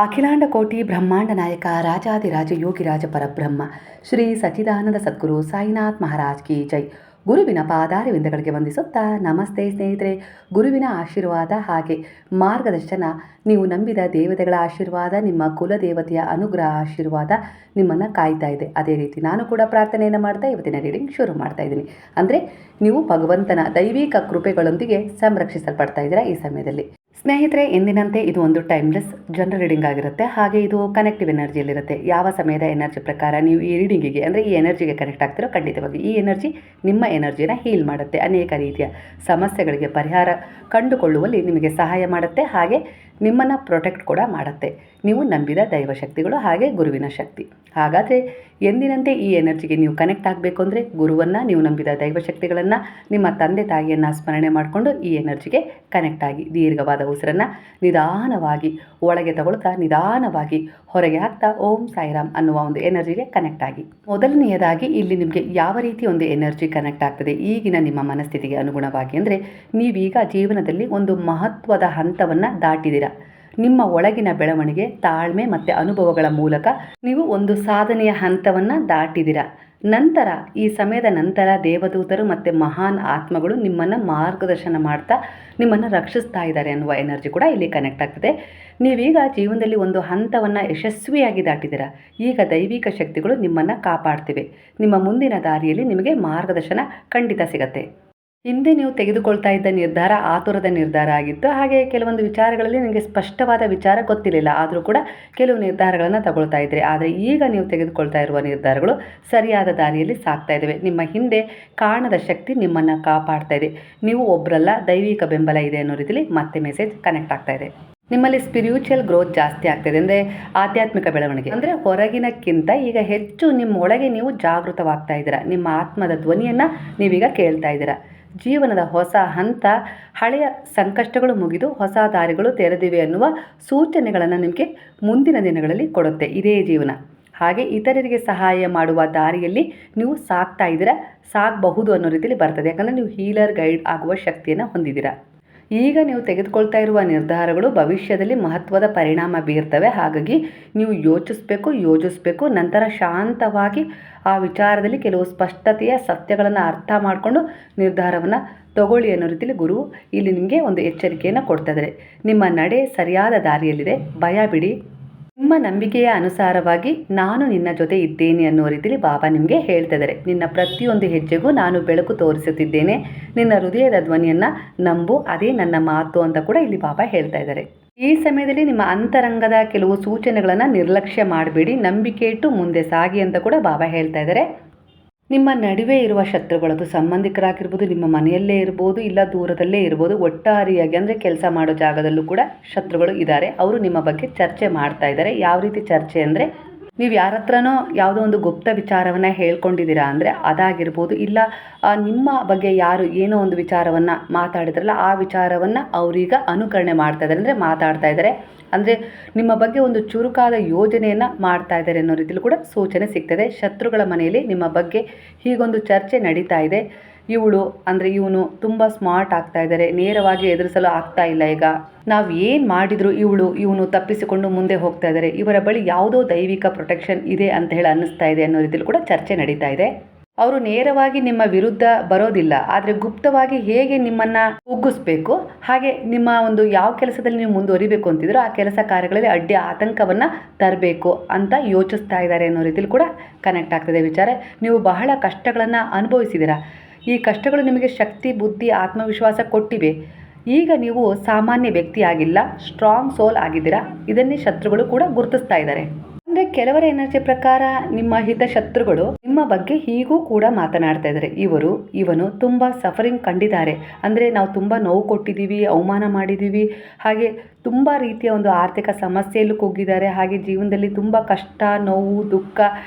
ಅಖಿಲಾಂಡ ಕೋಟಿ ಬ್ರಹ್ಮಾಂಡ ನಾಯಕ ರಾಜಾದಿರಾಜ ಯೋಗಿರಾಜ ಪರಬ್ರಹ್ಮ ಶ್ರೀ ಸಚ್ಚಿದಾನಂದ ಸದ್ಗುರು ಸಾಯಿನಾಥ್ ಮಹಾರಾಜ್ ಕಿ ಜೈ. ಗುರುವಿನ ಪಾದಾರವಿಂದಗಳಿಗೆ ವಂದಿಸುತ್ತಾ ನಮಸ್ತೆ ಸ್ನೇಹಿತರೆ. ಗುರುವಿನ ಆಶೀರ್ವಾದ ಹಾಗೆ ಮಾರ್ಗದರ್ಶನ, ನೀವು ನಂಬಿದ ದೇವತೆಗಳ ಆಶೀರ್ವಾದ, ನಿಮ್ಮ ಕುಲದೇವತೆಯ ಅನುಗ್ರಹ ಆಶೀರ್ವಾದ ನಿಮ್ಮನ್ನು ಕಾಯ್ತಾ ಇದೆ. ಅದೇ ರೀತಿ ನಾನು ಕೂಡ ಪ್ರಾರ್ಥನೆಯನ್ನು ಮಾಡ್ತಾ ಇವತ್ತಿನ ರೀಡಿಂಗ್ ಶುರು ಮಾಡ್ತಾ ಇದ್ದೀನಿ. ಅಂದರೆ ನೀವು ಭಗವಂತನ ದೈವಿಕ ಕೃಪೆಗಳೊಂದಿಗೆ ಸಂರಕ್ಷಿಸಲ್ಪಡ್ತಾ ಇದ್ದೀರಾ ಈ ಸಮಯದಲ್ಲಿ. ಸ್ನೇಹಿತರೆ, ಎಂದಿನಂತೆ ಇದು ಒಂದು ಟೈಮ್ಲೆಸ್ ಜನರಲ್ ರೀಡಿಂಗ್ ಆಗಿರುತ್ತೆ. ಹಾಗೆ ಇದು ಕನೆಕ್ಟಿವ್ ಎನರ್ಜಿಯಲ್ಲಿರುತ್ತೆ. ಯಾವ ಸಮಯದ ಎನರ್ಜಿ ಪ್ರಕಾರ ನೀವು ಈ ರೀಡಿಂಗಿಗೆ ಅಂದರೆ ಈ ಎನರ್ಜಿಗೆ ಕನೆಕ್ಟ್ ಆಗ್ತಿರೋ, ಖಂಡಿತವಾಗಿ ಈ ಎನರ್ಜಿ ನಿಮ್ಮ ಎನರ್ಜಿನ ಹೀಲ್ ಮಾಡುತ್ತೆ. ಅನೇಕ ರೀತಿಯ ಸಮಸ್ಯೆಗಳಿಗೆ ಪರಿಹಾರ ಕಂಡುಕೊಳ್ಳುವಲ್ಲಿ ನಿಮಗೆ ಸಹಾಯ ಮಾಡುತ್ತೆ. ಹಾಗೆ ನಿಮ್ಮನ್ನು ಪ್ರೊಟೆಕ್ಟ್ ಕೂಡ ಮಾಡುತ್ತೆ. ನೀವು ನಂಬಿದ ದೈವಶಕ್ತಿಗಳು ಹಾಗೆ ಗುರುವಿನ ಶಕ್ತಿ. ಹಾಗಾದರೆ ಎಂದಿನಂತೆ ಈ ಎನರ್ಜಿಗೆ ನೀವು ಕನೆಕ್ಟ್ ಆಗಬೇಕು ಅಂದರೆ ಗುರುವನ್ನು, ನೀವು ನಂಬಿದ ದೈವಶಕ್ತಿಗಳನ್ನು, ನಿಮ್ಮ ತಂದೆ ತಾಯಿಯನ್ನು ಸ್ಮರಣೆ ಮಾಡಿಕೊಂಡು ಈ ಎನರ್ಜಿಗೆ ಕನೆಕ್ಟ್ ಆಗಿ ದೀರ್ಘವಾದ ಉಸಿರನ್ನು ನಿಧಾನವಾಗಿ ಒಳಗೆ ತಗೊಳ್ತಾ ನಿಧಾನವಾಗಿ ಹೊರಗೆ ಹಾಕ್ತಾ ಓಂ ಸಾಯಿರಾಮ್ ಅನ್ನುವ ಒಂದು ಎನರ್ಜಿಗೆ ಕನೆಕ್ಟ್ ಆಗಿ. ಮೊದಲನೆಯದಾಗಿ ಇಲ್ಲಿ ನಿಮಗೆ ಯಾವ ರೀತಿ ಒಂದು ಎನರ್ಜಿ ಕನೆಕ್ಟ್ ಆಗ್ತದೆ ಈಗಿನ ನಿಮ್ಮ ಮನಸ್ಥಿತಿಗೆ ಅನುಗುಣವಾಗಿ ಅಂದರೆ, ನೀವೀಗ ಜೀವನದಲ್ಲಿ ಒಂದು ಮಹತ್ವದ ಹಂತವನ್ನು ದಾಟಿದ್ದೀರಾ. ನಿಮ್ಮ ಒಳಗಿನ ಬೆಳವಣಿಗೆ, ತಾಳ್ಮೆ ಮತ್ತು ಅನುಭವಗಳ ಮೂಲಕ ನೀವು ಒಂದು ಸಾಧನೆಯ ಹಂತವನ್ನು ದಾಟಿದ್ದೀರಾ. ನಂತರ ಈ ಸಮಯದ ನಂತರ ದೇವದೂತರು ಮತ್ತು ಮಹಾನ್ ಆತ್ಮಗಳು ನಿಮ್ಮನ್ನು ಮಾರ್ಗದರ್ಶನ ಮಾಡ್ತಾ ನಿಮ್ಮನ್ನು ರಕ್ಷಿಸ್ತಾ ಇದ್ದಾರೆ ಅನ್ನುವ ಎನರ್ಜಿ ಕೂಡ ಇಲ್ಲಿ ಕನೆಕ್ಟ್ ಆಗ್ತದೆ. ನೀವೀಗ ಜೀವನದಲ್ಲಿ ಒಂದು ಹಂತವನ್ನು ಯಶಸ್ವಿಯಾಗಿ ದಾಟಿದ್ದೀರಾ. ಈಗ ದೈವಿಕ ಶಕ್ತಿಗಳು ನಿಮ್ಮನ್ನು ಕಾಪಾಡ್ತಿವೆ. ನಿಮ್ಮ ಮುಂದಿನ ದಾರಿಯಲ್ಲಿ ನಿಮಗೆ ಮಾರ್ಗದರ್ಶನ ಖಂಡಿತ ಸಿಗತ್ತೆ. ಹಿಂದೆ ನೀವು ತೆಗೆದುಕೊಳ್ತಾ ಇದ್ದ ನಿರ್ಧಾರ ಆತುರದ ನಿರ್ಧಾರ ಆಗಿತ್ತು. ಹಾಗೆ ಕೆಲವೊಂದು ವಿಚಾರಗಳಲ್ಲಿ ನಿಮಗೆ ಸ್ಪಷ್ಟವಾದ ವಿಚಾರ ಗೊತ್ತಿರಲಿಲ್ಲ, ಆದರೂ ಕೂಡ ಕೆಲವು ನಿರ್ಧಾರಗಳನ್ನು ತಗೊಳ್ತಾ ಇದ್ರಿ. ಆದರೆ ಈಗ ನೀವು ತೆಗೆದುಕೊಳ್ತಾ ಇರುವ ನಿರ್ಧಾರಗಳು ಸರಿಯಾದ ದಾರಿಯಲ್ಲಿ ಸಾಗ್ತಾ ಇದ್ದಾವೆ. ನಿಮ್ಮ ಹಿಂದೆ ಕಾಣದ ಶಕ್ತಿ ನಿಮ್ಮನ್ನು ಕಾಪಾಡ್ತಾ ಇದೆ. ನೀವು ಒಬ್ಬರಲ್ಲ, ದೈವಿಕ ಬೆಂಬಲ ಇದೆ ಅನ್ನೋ ರೀತಿಯಲ್ಲಿ ಮತ್ತೆ ಮೆಸೇಜ್ ಕನೆಕ್ಟ್ ಆಗ್ತಾ ಇದೆ. ನಿಮ್ಮಲ್ಲಿ ಸ್ಪಿರಿಚುವಲ್ ಗ್ರೋತ್ ಜಾಸ್ತಿ ಆಗ್ತಾಯಿದೆ. ಅಂದರೆ ಆಧ್ಯಾತ್ಮಿಕ ಬೆಳವಣಿಗೆ, ಅಂದರೆ ಹೊರಗಿನಕ್ಕಿಂತ ಈಗ ಹೆಚ್ಚು ನಿಮ್ಮೊಳಗೆ ನೀವು ಜಾಗೃತವಾಗ್ತಾ ಇದ್ದೀರಾ. ನಿಮ್ಮ ಆತ್ಮದ ಧ್ವನಿಯನ್ನು ನೀವೀಗ ಕೇಳ್ತಾ ಇದ್ದೀರಾ. ಜೀವನದ ಹೊಸ ಹಂತ, ಹಳೆಯ ಸಂಕಷ್ಟಗಳು ಮುಗಿದು ಹೊಸ ದಾರಿಗಳು ತೆರೆದಿವೆ ಅನ್ನುವ ಸೂಚನೆಗಳನ್ನು ನಿಮಗೆ ಮುಂದಿನ ದಿನಗಳಲ್ಲಿ ಕೊಡುತ್ತೆ ಇದೇ ಜೀವನ. ಹಾಗೆ ಇತರರಿಗೆ ಸಹಾಯ ಮಾಡುವ ದಾರಿಯಲ್ಲಿ ನೀವು ಸಾಗ್ತಾ ಇದ್ದೀರಾ, ಸಾಗಬಹುದು ಅನ್ನೋ ರೀತಿಯಲ್ಲಿ ಬರ್ತದೆ. ಯಾಕಂದರೆ ನೀವು ಹೀಲರ್ ಗೈಡ್ ಆಗುವ ಶಕ್ತಿಯನ್ನು ಹೊಂದಿದ್ದೀರಾ. ಈಗ ನೀವು ತೆಗೆದುಕೊಳ್ತಾ ಇರುವ ನಿರ್ಧಾರಗಳು ಭವಿಷ್ಯದಲ್ಲಿ ಮಹತ್ವದ ಪರಿಣಾಮ ಬೀರ್ತವೆ. ಹಾಗಾಗಿ ನೀವು ಯೋಚಿಸಬೇಕು. ನಂತರ ಶಾಂತವಾಗಿ ಆ ವಿಚಾರದಲ್ಲಿ ಕೆಲವು ಸ್ಪಷ್ಟತೆಯ ಸತ್ಯಗಳನ್ನು ಅರ್ಥ ಮಾಡಿಕೊಂಡು ನಿರ್ಧಾರವನ್ನು ತಗೊಳ್ಳಿ ಅನ್ನೋ ರೀತಿಯಲ್ಲಿ ಗುರು ಇಲ್ಲಿ ನಿಮಗೆ ಒಂದು ಎಚ್ಚರಿಕೆಯನ್ನು ಕೊಡ್ತಾ ಇದ್ದಾರೆ. ನಿಮ್ಮ ನಡೆ ಸರಿಯಾದ ದಾರಿಯಲ್ಲಿದೆ, ಭಯ ಬಿಡಿ. ನಿಮ್ಮ ನಂಬಿಕೆಯ ಅನುಸಾರವಾಗಿ ನಾನು ನಿನ್ನ ಜೊತೆ ಇದ್ದೇನೆ ಅನ್ನೋ ರೀತಿಯಲ್ಲಿ ಬಾಬಾ ನಿಮಗೆ ಹೇಳ್ತಾ ಇದ್ದಾರೆ. ನಿನ್ನ ಪ್ರತಿಯೊಂದು ಹೆಜ್ಜೆಗೂ ನಾನು ಬೆಳಕು ತೋರಿಸುತ್ತಿದ್ದೇನೆ. ನಿನ್ನ ಹೃದಯದ ಧ್ವನಿಯನ್ನು ನಂಬು, ಅದೇ ನನ್ನ ಮಾತು ಅಂತ ಕೂಡ ಇಲ್ಲಿ ಬಾಬಾ ಹೇಳ್ತಾ ಇದ್ದಾರೆ. ಈ ಸಮಯದಲ್ಲಿ ನಿಮ್ಮ ಅಂತರಂಗದ ಕೆಲವು ಸೂಚನೆಗಳನ್ನು ನಿರ್ಲಕ್ಷ್ಯ ಮಾಡಬೇಡಿ, ನಂಬಿಕೆ ಇಟ್ಟು ಮುಂದೆ ಸಾಗಿ ಅಂತ ಕೂಡ ಬಾಬಾ ಹೇಳ್ತಾ ಇದ್ದಾರೆ. ನಿಮ್ಮ ನಡುವೆ ಇರುವ ಶತ್ರುಗಳದು ಸಂಬಂಧಿಕರಾಗಿರ್ಬೋದು, ನಿಮ್ಮ ಮನೆಯಲ್ಲೇ ಇರ್ಬೋದು, ಇಲ್ಲ ದೂರದಲ್ಲೇ ಇರ್ಬೋದು, ಒಟ್ಟಾರೆಯಾಗಿ ಅಂದರೆ ಕೆಲಸ ಮಾಡೋ ಜಾಗದಲ್ಲೂ ಕೂಡ ಶತ್ರುಗಳು ಇದ್ದಾರೆ. ಅವರು ನಿಮ್ಮ ಬಗ್ಗೆ ಚರ್ಚೆ ಮಾಡ್ತಾ ಇದ್ದಾರೆ. ಯಾವ ರೀತಿ ಚರ್ಚೆ ಅಂದರೆ, ನೀವು ಯಾರ ಹತ್ರನೋ ಯಾವುದೋ ಒಂದು ಗುಪ್ತ ವಿಚಾರವನ್ನು ಹೇಳ್ಕೊಂಡಿದ್ದೀರಾ ಅಂದರೆ ಅದಾಗಿರ್ಬೋದು, ಇಲ್ಲ ನಿಮ್ಮ ಬಗ್ಗೆ ಯಾರು ಏನೋ ಒಂದು ವಿಚಾರವನ್ನು ಮಾತಾಡಿದ್ರಲ್ಲ ಆ ವಿಚಾರವನ್ನು ಅವರೀಗ ಅನುಕರಣೆ ಮಾಡ್ತಾ ಇದ್ದಾರೆ, ಅಂದರೆ ಮಾತಾಡ್ತಾ ಇದ್ದಾರೆ. ಅಂದರೆ ನಿಮ್ಮ ಬಗ್ಗೆ ಒಂದು ಚುರುಕಾದ ಯೋಜನೆಯನ್ನು ಮಾಡ್ತಾ ಇದ್ದಾರೆ ಅನ್ನೋ ರೀತಿಯಲ್ಲಿ ಕೂಡ ಸೂಚನೆ ಸಿಗ್ತದೆ. ಶತ್ರುಗಳ ಮನೆಯಲ್ಲಿ ನಿಮ್ಮ ಬಗ್ಗೆ ಹೀಗೊಂದು ಚರ್ಚೆ ನಡೀತಾ ಇದೆ. ಇವನು ತುಂಬ ಸ್ಮಾರ್ಟ್ ಆಗ್ತಾ ಇದ್ದಾರೆ, ನೇರವಾಗಿ ಎದುರಿಸಲು ಆಗ್ತಾ ಇಲ್ಲ. ಈಗ ನಾವು ಏನು ಮಾಡಿದ್ರು ಇವನು ತಪ್ಪಿಸಿಕೊಂಡು ಮುಂದೆ ಹೋಗ್ತಾ ಇದ್ದಾರೆ, ಇವರ ಬಳಿ ಯಾವುದೋ ದೈವಿಕ ಪ್ರೊಟೆಕ್ಷನ್ ಇದೆ ಅಂತ ಹೇಳಿ ಅನ್ನಿಸ್ತಾ ಇದೆ ಅನ್ನೋ ರೀತಿಯಲ್ಲಿ ಕೂಡ ಚರ್ಚೆ ನಡೀತಾ ಇದೆ. ಅವರು ನೇರವಾಗಿ ನಿಮ್ಮ ವಿರುದ್ಧ ಬರೋದಿಲ್ಲ, ಆದರೆ ಗುಪ್ತವಾಗಿ ಹೇಗೆ ನಿಮ್ಮನ್ನು ಕುಗ್ಗಿಸ್ಬೇಕು, ಹಾಗೆ ನಿಮ್ಮ ಒಂದು ಯಾವ ಕೆಲಸದಲ್ಲಿ ನೀವು ಮುಂದುವರಿಬೇಕು ಅಂತಿದ್ರು ಆ ಕೆಲಸ ಕಾರ್ಯಗಳಲ್ಲಿ ಅಡ್ಡಿ ಆತಂಕವನ್ನು ತರಬೇಕು ಅಂತ ಯೋಚಿಸ್ತಾ ಇದ್ದಾರೆ ಅನ್ನೋ ರೀತಿಯಲ್ಲಿ ಕೂಡ ಕನೆಕ್ಟ್ ಆಗ್ತದೆ ವಿಚಾರ. ನೀವು ಬಹಳ ಕಷ್ಟಗಳನ್ನು ಅನುಭವಿಸಿದ್ದೀರಾ. ಈ ಕಷ್ಟಗಳು ನಿಮಗೆ ಶಕ್ತಿ, ಬುದ್ಧಿ, ಆತ್ಮವಿಶ್ವಾಸ ಕೊಟ್ಟಿವೆ. ಈಗ ನೀವು ಸಾಮಾನ್ಯ ವ್ಯಕ್ತಿ ಆಗಿಲ್ಲ, ಸ್ಟ್ರಾಂಗ್ ಸೋಲ್ ಆಗಿದ್ದೀರಾ. ಇದನ್ನೇ ಶತ್ರುಗಳು ಕೂಡ ಗುರುತಿಸ್ತಾ ಇದ್ದಾರೆ. ಅಂದರೆ ಕೆಲವರ ಎನರ್ಜಿ ಪ್ರಕಾರ ನಿಮ್ಮ ಹಿತಶತ್ರುಗಳು ನಿಮ್ಮ ಬಗ್ಗೆ ಹೀಗೂ ಕೂಡ ಮಾತನಾಡ್ತಾ ಇದ್ದಾರೆ. ಇವನು ತುಂಬ ಸಫರಿಂಗ್ ಕಂಡಿದ್ದಾರೆ, ಅಂದರೆ ನಾವು ತುಂಬ ನೋವು ಕೊಟ್ಟಿದ್ದೀವಿ, ಅವಮಾನ ಮಾಡಿದ್ದೀವಿ, ಹಾಗೆ ತುಂಬ ರೀತಿಯ ಒಂದು ಆರ್ಥಿಕ ಸಮಸ್ಯೆಯಲ್ಲೂ ಕುಗ್ಗಿದ್ದಾರೆ. ಹಾಗೆ ಜೀವನದಲ್ಲಿ ತುಂಬ ಕಷ್ಟ, ನೋವು, ದುಃಖ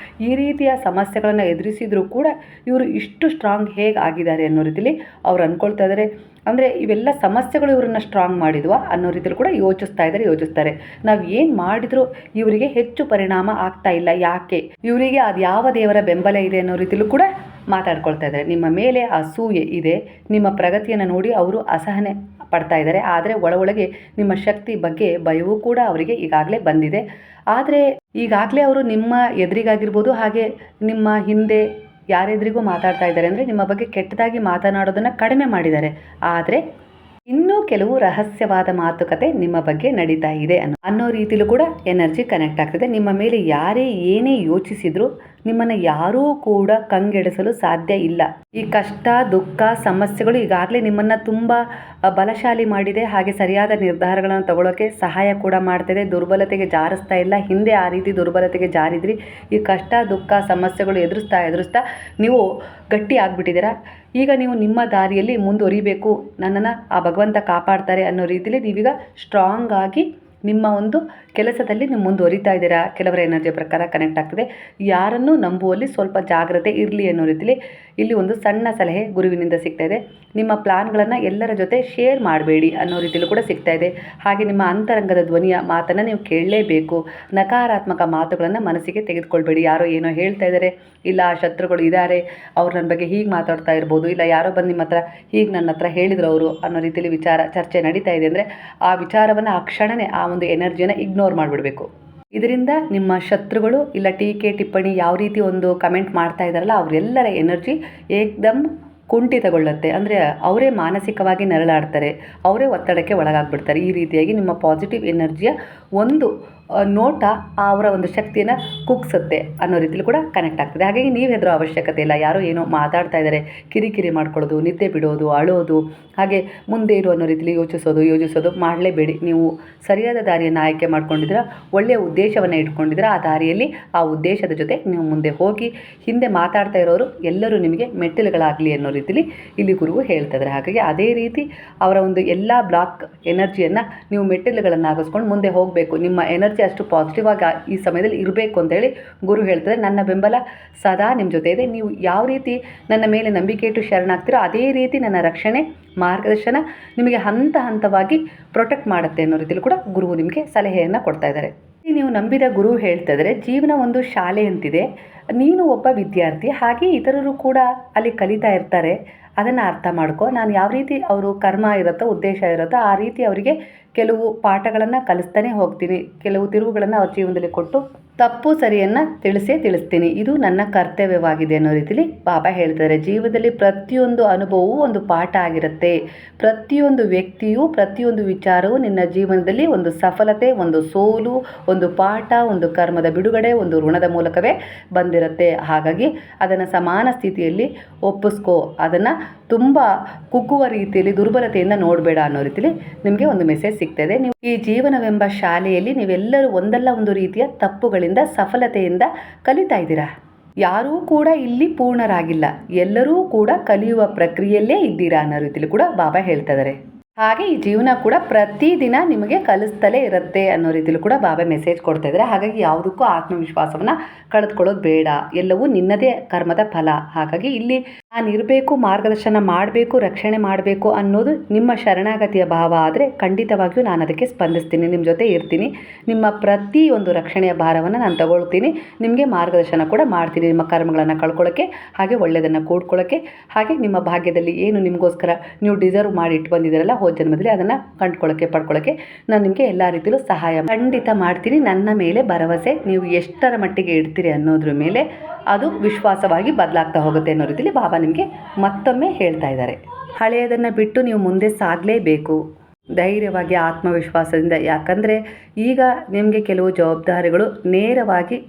ಈ ರೀತಿಯ ಸಮಸ್ಯೆಗಳನ್ನು ಎದುರಿಸಿದರೂ ಕೂಡ ಇವರು ಇಷ್ಟು ಸ್ಟ್ರಾಂಗ್ ಹೇಗೆ ಆಗಿದ್ದಾರೆ ಅನ್ನೋ ರೀತಿಯಲ್ಲಿ ಅವ್ರು ಅಂದ್ಕೊಳ್ತಾ ಇದ್ದಾರೆ. ಅಂದರೆ ಇವೆಲ್ಲ ಸಮಸ್ಯೆಗಳು ಇವರನ್ನು ಸ್ಟ್ರಾಂಗ್ ಮಾಡಿದ್ವಾ ಅನ್ನೋ ರೀತಿಯಲ್ಲಿ ಕೂಡ ಯೋಚಿಸ್ತಾರೆ. ನಾವು ಏನು ಮಾಡಿದರೂ ಇವರಿಗೆ ಹೆಚ್ಚು ಪರಿಣಾಮ ಆಗ್ತಾ ಇಲ್ಲ, ಯಾಕೆ, ಇವರಿಗೆ ಅದು ಯಾವ ದೇವರ ಬೆಂಬಲ ಇದೆ ಅನ್ನೋ ರೀತಿಯಲ್ಲೂ ಕೂಡ ಮಾತಾಡ್ಕೊಳ್ತಾ ಇದ್ದಾರೆ. ನಿಮ್ಮ ಮೇಲೆ ಅಸೂಯೆ ಇದೆ. ನಿಮ್ಮ ಪ್ರಗತಿಯನ್ನು ನೋಡಿ ಅವರು ಅಸಹನೆ ಪಡ್ತಾ ಇದ್ದಾರೆ. ಆದರೆ ಒಳಗೆ ನಿಮ್ಮ ಶಕ್ತಿ ಬಗ್ಗೆ ಭಯವೂ ಕೂಡ ಅವರಿಗೆ ಈಗಾಗಲೇ ಬಂದಿದೆ. ಆದರೆ ಈಗಾಗಲೇ ಅವರು ನಿಮ್ಮ ಎದುರಿಗಾಗಿರ್ಬೋದು, ಹಾಗೆ ನಿಮ್ಮ ಹಿಂದೆ ಯಾರೆದುರಿಗೂ ಮಾತಾಡ್ತಾ ಇದ್ದಾರೆ ಅಂದರೆ ನಿಮ್ಮ ಬಗ್ಗೆ ಕೆಟ್ಟದಾಗಿ ಮಾತನಾಡೋದನ್ನು ಕಡಿಮೆ ಮಾಡಿದ್ದಾರೆ. ಆದರೆ ಇನ್ನೂ ಕೆಲವು ರಹಸ್ಯವಾದ ಮಾತುಕತೆ ನಿಮ್ಮ ಬಗ್ಗೆ ನಡೀತಾ ಇದೆ ಅನ್ನೋ ರೀತಿಲೂ ಕೂಡ ಎನರ್ಜಿ ಕನೆಕ್ಟ್ ಆಗ್ತದೆ. ನಿಮ್ಮ ಮೇಲೆ ಯಾರೇ ಏನೇ ಯೋಚಿಸಿದ್ರು ನಿಮ್ಮನ್ನು ಯಾರೂ ಕೂಡ ಕಂಗೆಡಿಸಲು ಸಾಧ್ಯ ಇಲ್ಲ. ಈ ಕಷ್ಟ, ದುಃಖ, ಸಮಸ್ಯೆಗಳು ಈಗಾಗಲೇ ನಿಮ್ಮನ್ನು ತುಂಬ ಬಲಶಾಲಿ ಮಾಡಿದೆ. ಹಾಗೆ ಸರಿಯಾದ ನಿರ್ಧಾರಗಳನ್ನು ತಗೊಳ್ಳೋಕ್ಕೆ ಸಹಾಯ ಕೂಡ ಮಾಡ್ತಿದೆ. ದುರ್ಬಲತೆಗೆ ಜಾರಿಸ್ತಾ ಇಲ್ಲ. ಹಿಂದೆ ಆ ರೀತಿ ದುರ್ಬಲತೆಗೆ ಜಾರಿದ್ರಿ. ಈ ಕಷ್ಟ, ದುಃಖ, ಸಮಸ್ಯೆಗಳು ಎದುರಿಸ್ತಾ ನೀವು ಗಟ್ಟಿ ಆಗಿಬಿಟ್ಟಿದ್ದೀರಾ. ಈಗ ನೀವು ನಿಮ್ಮ ದಾರಿಯಲ್ಲಿ ಮುಂದುವರಿಬೇಕು, ನನ್ನನ್ನು ಆ ಭಗವಂತ ಕಾಪಾಡ್ತಾರೆ ಅನ್ನೋ ರೀತಿಯಲ್ಲಿ ನೀವೀಗ ಸ್ಟ್ರಾಂಗ್ ಆಗಿ ನಿಮ್ಮ ಒಂದು ಕೆಲಸದಲ್ಲಿ ನೀವು ಮುಂದುವರಿತಾ ಇದ್ದೀರಾ. ಕೆಲವರ ಎನರ್ಜಿ ಪ್ರಕಾರ ಕನೆಕ್ಟ್ ಆಗ್ತದೆ. ಯಾರನ್ನು ನಂಬುವಲ್ಲಿ ಸ್ವಲ್ಪ ಜಾಗ್ರತೆ ಇರಲಿ ಅನ್ನೋ ರೀತಿಯಲ್ಲಿ ಇಲ್ಲಿ ಒಂದು ಸಣ್ಣ ಸಲಹೆ ಗುರುವಿನಿಂದ ಸಿಗ್ತಾ ಇದೆ. ನಿಮ್ಮ ಪ್ಲಾನ್ಗಳನ್ನು ಎಲ್ಲರ ಜೊತೆ ಶೇರ್ ಮಾಡಬೇಡಿ ಅನ್ನೋ ರೀತಿಯಲ್ಲೂ ಕೂಡ ಸಿಗ್ತಾ ಇದೆ. ಹಾಗೆ ನಿಮ್ಮ ಅಂತರಂಗದ ಧ್ವನಿಯ ಮಾತನ್ನು ನೀವು ಕೇಳಲೇಬೇಕು. ನಕಾರಾತ್ಮಕ ಮಾತುಗಳನ್ನು ಮನಸ್ಸಿಗೆ ತೆಗೆದುಕೊಳ್ಬೇಡಿ. ಯಾರೋ ಏನೋ ಹೇಳ್ತಾ ಇದ್ದಾರೆ, ಇಲ್ಲ ಶತ್ರುಗಳು ಇದ್ದಾರೆ, ಅವ್ರು ನನ್ನ ಬಗ್ಗೆ ಹೀಗೆ ಮಾತಾಡ್ತಾ ಇರ್ಬೋದು, ಇಲ್ಲ ಯಾರೋ ಬಂದು ನಿಮ್ಮ ಹತ್ರ ಹೀಗೆ ನನ್ನ ಹತ್ರ ಹೇಳಿದ್ರು ಅವರು ಅನ್ನೋ ರೀತಿಯಲ್ಲಿ ಚರ್ಚೆ ನಡೀತಾ ಇದೆ ಅಂದರೆ ಆ ವಿಚಾರವನ್ನು ಆ ಕ್ಷಣನೇ ಆ ಒಂದು ಎನರ್ಜಿಯನ್ನು ಇಗ್ನೋರ್ ಮಾಡಿಬಿಡಬೇಕು. ಇದರಿಂದ ನಿಮ್ಮ ಶತ್ರುಗಳು ಇಲ್ಲ ಟೀಕೆ ಟಿಪ್ಪಣಿ ಯಾವ ರೀತಿ ಒಂದು ಕಮೆಂಟ್ ಮಾಡ್ತಾ ಇದ್ದಾರಲ್ಲ ಅವರೆಲ್ಲರ ಎನರ್ಜಿ ಏಕ್ದಮ್ ಕುಂಠಿತಗೊಳ್ಳುತ್ತೆ. ಅಂದರೆ ಅವರೇ ಮಾನಸಿಕವಾಗಿ ನರಳಾಡ್ತಾರೆ, ಅವರೇ ಒತ್ತಡಕ್ಕೆ ಒಳಗಾಗ್ಬಿಡ್ತಾರೆ. ಈ ರೀತಿಯಾಗಿ ನಿಮ್ಮ ಪಾಸಿಟಿವ್ ಎನರ್ಜಿಯ ಒಂದು ನೋಟ ಅವರ ಒಂದು ಶಕ್ತಿಯನ್ನು ಕುಗ್ಸುತ್ತೆ ಅನ್ನೋ ರೀತಿಲಿ ಕೂಡ ಕನೆಕ್ಟ್ ಆಗ್ತದೆ. ಹಾಗಾಗಿ ನೀವು ಹೆದರೋ ಅವಶ್ಯಕತೆ ಇಲ್ಲ. ಯಾರೋ ಏನೋ ಮಾತಾಡ್ತಾ ಇದ್ದಾರೆ, ಕಿರಿಕಿರಿ ಮಾಡ್ಕೊಳ್ಳೋದು, ನಿದ್ದೆ ಬಿಡೋದು, ಅಳೋದು, ಹಾಗೆ ಮುಂದೆ ಇರೋ ಅನ್ನೋ ರೀತಿಲಿ ಯೋಚಿಸೋದು ಮಾಡಲೇಬೇಡಿ. ನೀವು ಸರಿಯಾದ ದಾರಿಯನ್ನು ಆಯ್ಕೆ ಮಾಡ್ಕೊಂಡಿದ್ದೀರಾ, ಒಳ್ಳೆಯ ಉದ್ದೇಶವನ್ನು ಇಟ್ಕೊಂಡಿದ್ದೀರಾ. ಆ ದಾರಿಯಲ್ಲಿ ಆ ಉದ್ದೇಶದ ಜೊತೆ ನೀವು ಮುಂದೆ ಹೋಗಿ. ಹಿಂದೆ ಮಾತಾಡ್ತಾ ಇರೋರು ಎಲ್ಲರೂ ನಿಮಗೆ ಮೆಟ್ಟಿಲುಗಳಾಗಲಿ ಅನ್ನೋ ರೀತಿಲಿ ಇಲ್ಲಿ ಗುರುವು ಹೇಳ್ತಾ ಇದ್ದಾರೆ. ಹಾಗಾಗಿ ಅದೇ ರೀತಿ ಅವರ ಒಂದು ಎಲ್ಲ ಬ್ಲಾಕ್ ಎನರ್ಜಿಯನ್ನು ನೀವು ಮೆಟ್ಟಿಲುಗಳನ್ನಾಗಿಸ್ಕೊಂಡು ಮುಂದೆ ಹೋಗಬೇಕು. ನಿಮ್ಮ ಎನರ್ಜಿ ಅಷ್ಟು ಪಾಸಿಟಿವ್ ಆಗಿ ಈ ಸಮಯದಲ್ಲಿ ಇರಬೇಕು ಅಂತೇಳಿ ಗುರು ಹೇಳ್ತಾರೆ. ನನ್ನ ಬೆಂಬಲ ಸದಾ ನಿಮ್ಮ ಜೊತೆ ಇದೆ. ನೀವು ಯಾವ ರೀತಿ ನನ್ನ ಮೇಲೆ ನಂಬಿಕೆ ಇಟ್ಟು ಶರಣಾಗ್ತಿರೋ ಅದೇ ರೀತಿ ನನ್ನ ರಕ್ಷಣೆ, ಮಾರ್ಗದರ್ಶನ ನಿಮಗೆ ಹಂತವಾಗಿ ಪ್ರೊಟೆಕ್ಟ್ ಮಾಡುತ್ತೆ ಅನ್ನೋ ರೀತಿಯಲ್ಲಿ ಕೂಡ ಗುರು ನಿಮಗೆ ಸಲಹೆಯನ್ನು ಕೊಡ್ತಾ ಇದ್ದಾರೆ. ನೀವು ನಂಬಿದ ಗುರು ಹೇಳ್ತಾ ಇದ್ದಾರೆ, ಜೀವನ ಒಂದು ಶಾಲೆ ಅಂತಿದೆ. ನೀನು ಒಬ್ಬ ವಿದ್ಯಾರ್ಥಿ, ಹಾಗೆ ಇತರರು ಕೂಡ ಅಲ್ಲಿ ಕಲಿತಾ ಇರ್ತಾರೆ. ಅದನ್ನು ಅರ್ಥ ಮಾಡ್ಕೊ. ನಾನು ಯಾವ ರೀತಿ ಅವರು ಕರ್ಮ ಇರುತ್ತೋ, ಉದ್ದೇಶ ಇರುತ್ತೋ ಆ ರೀತಿ ಅವರಿಗೆ ಕೆಲವು ಪಾಠಗಳನ್ನು ಕಲಿಸ್ತಾನೆ ಹೋಗ್ತೀನಿ. ಕೆಲವು ತಿರುವುಗಳನ್ನು ಅವ್ರ ಜೀವನದಲ್ಲಿ ಕೊಟ್ಟು ತಪ್ಪು ಸರಿಯನ್ನು ತಿಳಿಸ್ತೀನಿ. ಇದು ನನ್ನ ಕರ್ತವ್ಯವಾಗಿದೆ ಅನ್ನೋ ರೀತಿಲಿ ಬಾಬಾ ಹೇಳ್ತಾರೆ. ಜೀವನದಲ್ಲಿ ಪ್ರತಿಯೊಂದು ಅನುಭವವೂ ಒಂದು ಪಾಠ ಆಗಿರುತ್ತೆ. ಪ್ರತಿಯೊಂದು ವ್ಯಕ್ತಿಯೂ, ಪ್ರತಿಯೊಂದು ವಿಚಾರವೂ ನಿನ್ನ ಜೀವನದಲ್ಲಿ ಒಂದು ಸಫಲತೆ, ಒಂದು ಸೋಲು, ಒಂದು ಪಾಠ, ಒಂದು ಕರ್ಮದ ಬಿಡುಗಡೆ, ಒಂದು ಋಣದ ಮೂಲಕವೇ ಬಂದಿರುತ್ತೆ. ಹಾಗಾಗಿ ಅದನ್ನು ಸಮಾನ ಸ್ಥಿತಿಯಲ್ಲಿ ಒಪ್ಪಿಸ್ಕೋ. ಅದನ್ನು ತುಂಬ ಕುಗ್ಗುವ ರೀತಿಯಲ್ಲಿ, ದುರ್ಬಲತೆಯಿಂದ ನೋಡಬೇಡ ಅನ್ನೋ ರೀತಿಲಿ ನಿಮಗೆ ಒಂದು ಮೆಸೇಜ್ ಸಿಗ್ತದೆ. ನೀವು ಈ ಜೀವನವೆಂಬ ಶಾಲೆಯಲ್ಲಿ ನೀವೆಲ್ಲರೂ ಒಂದಲ್ಲ ಒಂದು ರೀತಿಯ ತಪ್ಪುಗಳಿಂದ, ಸಫಲತೆಯಿಂದ ಕಲಿತಾ ಇದ್ದೀರಾ. ಯಾರೂ ಕೂಡ ಇಲ್ಲಿ ಪೂರ್ಣರಾಗಿಲ್ಲ, ಎಲ್ಲರೂ ಕೂಡ ಕಲಿಯುವ ಪ್ರಕ್ರಿಯೆಯಲ್ಲೇ ಇದ್ದೀರಾ ಅನ್ನೋ ರೀತಿಲಿ ಕೂಡ ಬಾಬಾ ಹೇಳ್ತಾ ಇದ್ದಾರೆ. ಹಾಗೆ ಈ ಜೀವನ ಕೂಡ ಪ್ರತಿದಿನ ನಿಮಗೆ ಕಲಿಸ್ತಲೇ ಇರುತ್ತೆ ಅನ್ನೋ ರೀತಿಲಿ ಕೂಡ ಬಾಬಾ ಮೆಸೇಜ್ ಕೊಡ್ತಾ ಇದ್ದಾರೆ. ಹಾಗಾಗಿ ಯಾವುದಕ್ಕೂ ಆತ್ಮವಿಶ್ವಾಸವನ್ನು ಕಳೆದುಕೊಳ್ಳೋದು ಬೇಡ. ಎಲ್ಲವೂ ನಿನ್ನದೇ ಕರ್ಮದ ಫಲ. ಹಾಗಾಗಿ ಇಲ್ಲಿ ನಾನು ಇರಬೇಕು, ಮಾರ್ಗದರ್ಶನ ಮಾಡಬೇಕು, ರಕ್ಷಣೆ ಮಾಡಬೇಕು ಅನ್ನೋದು ನಿಮ್ಮ ಶರಣಾಗತಿಯ ಭಾವ ಆದರೆ ಖಂಡಿತವಾಗಿಯೂ ನಾನು ಅದಕ್ಕೆ ಸ್ಪಂದಿಸ್ತೀನಿ, ನಿಮ್ಮ ಜೊತೆ ಇರ್ತೀನಿ. ನಿಮ್ಮ ಪ್ರತಿಯೊಂದು ರಕ್ಷಣೆಯ ಭಾರವನ್ನು ನಾನು ತಗೊಳ್ತೀನಿ. ನಿಮಗೆ ಮಾರ್ಗದರ್ಶನ ಕೂಡ ಮಾಡ್ತೀನಿ, ನಿಮ್ಮ ಕರ್ಮಗಳನ್ನು ಕಳ್ಕೊಳ್ಳೋಕ್ಕೆ, ಹಾಗೆ ಒಳ್ಳೆಯದನ್ನು ಕೂಡ್ಕೊಳ್ಳೋಕ್ಕೆ, ಹಾಗೆ ನಿಮ್ಮ ಭಾಗ್ಯದಲ್ಲಿ ಏನು ನಿಮಗೋಸ್ಕರ ನೀವು ಡಿಸರ್ವ್ ಮಾಡಿ ಇಟ್ಟು ಬಂದಿದ್ದೀರಲ್ಲ ಹೋದ ಜನ್ಮದಲ್ಲಿ, ಅದನ್ನು ಕಂಡುಕೊಳ್ಳೋಕ್ಕೆ, ಪಡ್ಕೊಳ್ಳೋಕ್ಕೆ ನಾನು ನಿಮಗೆ ಎಲ್ಲ ರೀತಿಯಲ್ಲೂ ಸಹಾಯ ಖಂಡಿತ ಮಾಡ್ತೀನಿ. ನನ್ನ ಮೇಲೆ ಭರವಸೆ ನೀವು ಎಷ್ಟರ ಮಟ್ಟಿಗೆ ಇಡ್ತೀರಿ ಅನ್ನೋದ್ರ ಮೇಲೆ ಅದು ವಿಶ್ವಾಸವಾಗಿ ಬದಲಾಗ್ತಾ ಹೋಗುತ್ತೆ ಅನ್ನೋ ರೀತಿಯಲ್ಲಿ ಬಾಬಾ ನಿಮಗೆ ಮತ್ತೊಮ್ಮೆ ಹೇಳ್ತಾ ಇದ್ದಾರೆ. ಹಳೆಯದನ್ನು ಬಿಟ್ಟು ನೀವು ಮುಂದೆ ಸಾಗಲೇಬೇಕು ಧೈರ್ಯವಾಗಿ, ಆತ್ಮವಿಶ್ವಾಸದಿಂದ. ಯಾಕಂದರೆ ಈಗ ನಿಮಗೆ ಕೆಲವು ಜವಾಬ್ದಾರಿಗಳು ನೇರವಾಗಿ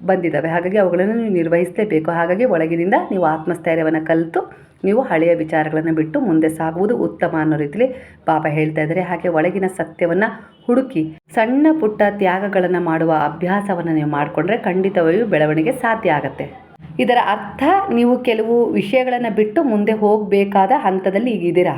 ಬಂದಿದ್ದಾವೆ. ಹಾಗಾಗಿ ಅವುಗಳನ್ನು ನೀವು ನಿರ್ವಹಿಸಲೇಬೇಕು. ಹಾಗಾಗಿ ಒಳಗಿನಿಂದ ನೀವು ಆತ್ಮಸ್ಥೈರ್ಯವನ್ನು ಕಲಿತು ನೀವು ಹಳೆಯ ವಿಚಾರಗಳನ್ನು ಬಿಟ್ಟು ಮುಂದೆ ಸಾಗುವುದು ಉತ್ತಮ ಅನ್ನೋ ರೀತಿಯಲ್ಲಿ ಬಾಬಾ ಹೇಳ್ತಾ ಇದ್ದಾರೆ. ಹಾಗೆ ಒಳಗಿನ ಸತ್ಯವನ್ನು ಹುಡುಕಿ ಸಣ್ಣ ಪುಟ್ಟ ತ್ಯಾಗಗಳನ್ನು ಮಾಡುವ ಅಭ್ಯಾಸವನ್ನು ನೀವು ಮಾಡಿಕೊಂಡ್ರೆ ಖಂಡಿತವಾಗಿಯೂ ಬೆಳವಣಿಗೆ ಸಾಧ್ಯ ಆಗುತ್ತೆ. ಇದರ ಅರ್ಥ ನೀವು ಕೆಲವು ವಿಷಯಗಳನ್ನು ಬಿಟ್ಟು ಮುಂದೆ ಹೋಗಬೇಕಾದ ಹಂತದಲ್ಲಿ ಈಗಿದ್ದೀರಾ.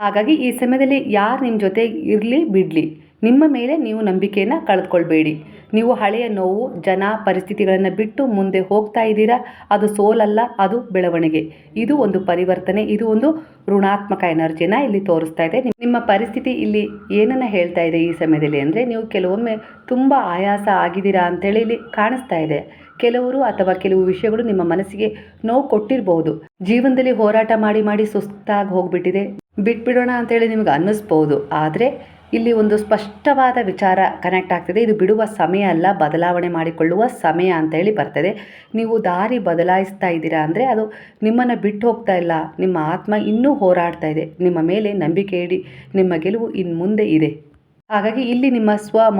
ಹಾಗಾಗಿ ಈ ಸಮಯದಲ್ಲಿ ಯಾರು ನಿಮ್ಮ ಜೊತೆ ಇರಲಿ ಬಿಡಲಿ, ನಿಮ್ಮ ಮೇಲೆ ನೀವು ನಂಬಿಕೆಯನ್ನು ಕಳೆದುಕೊಳ್ಬೇಡಿ. ನೀವು ಹಳೆಯ ನೋವು, ಜನ, ಪರಿಸ್ಥಿತಿಗಳನ್ನು ಬಿಟ್ಟು ಮುಂದೆ ಹೋಗ್ತಾ ಇದ್ದೀರಾ. ಅದು ಸೋಲಲ್ಲ, ಅದು ಬೆಳವಣಿಗೆ. ಇದು ಒಂದು ಪರಿವರ್ತನೆ, ಇದು ಒಂದು ಋಣಾತ್ಮಕ ಎನರ್ಜಿನ ಇಲ್ಲಿ ತೋರಿಸ್ತಾ ಇದೆ. ನಿಮ್ಮ ಪರಿಸ್ಥಿತಿ ಇಲ್ಲಿ ಏನನ್ನು ಹೇಳ್ತಾ ಇದೆ ಈ ಸಮಯದಲ್ಲಿ ಅಂದರೆ, ನೀವು ಕೆಲವೊಮ್ಮೆ ತುಂಬ ಆಯಾಸ ಆಗಿದ್ದೀರಾ ಅಂತೇಳಿ ಇಲ್ಲಿ ಕಾಣಿಸ್ತಾ ಇದೆ. ಕೆಲವರು ಅಥವಾ ಕೆಲವು ವಿಷಯಗಳು ನಿಮ್ಮ ಮನಸ್ಸಿಗೆ ನೋವು ಕೊಟ್ಟಿರಬಹುದು. ಜೀವನದಲ್ಲಿ ಹೋರಾಟ ಮಾಡಿ ಮಾಡಿ ಸುಸ್ತಾಗಿ ಹೋಗ್ಬಿಟ್ಟಿದೆ, ಬಿಟ್ಬಿಡೋಣ ಅಂತೇಳಿ ನಿಮಗೆ ಅನ್ನಿಸ್ಬೋದು. ಆದರೆ ಇಲ್ಲಿ ಒಂದು ಸ್ಪಷ್ಟವಾದ ವಿಚಾರ ಕನೆಕ್ಟ್ ಆಗ್ತಿದೆ. ಇದು ಬಿಡುವ ಸಮಯ ಅಲ್ಲ, ಬದಲಾವಣೆ ಮಾಡಿಕೊಳ್ಳುವ ಸಮಯ ಅಂತೇಳಿ ಬರ್ತದೆ. ನೀವು ದಾರಿ ಬದಲಾಯಿಸ್ತಾ ಇದ್ದೀರಾ ಅಂದರೆ ಅದು ನಿಮ್ಮನ್ನು ಬಿಟ್ಟು ಹೋಗ್ತಾ ಇಲ್ಲ. ನಿಮ್ಮ ಆತ್ಮ ಇನ್ನೂ ಹೋರಾಡ್ತಾ ಇದೆ. ನಿಮ್ಮ ಮೇಲೆ ನಂಬಿಕೆ ಇಡಿ, ನಿಮ್ಮ ಗೆಲುವು ಇನ್ನು ಮುಂದೆ ಇದೆ. ಹಾಗಾಗಿ ಇಲ್ಲಿ ನಿಮ್ಮ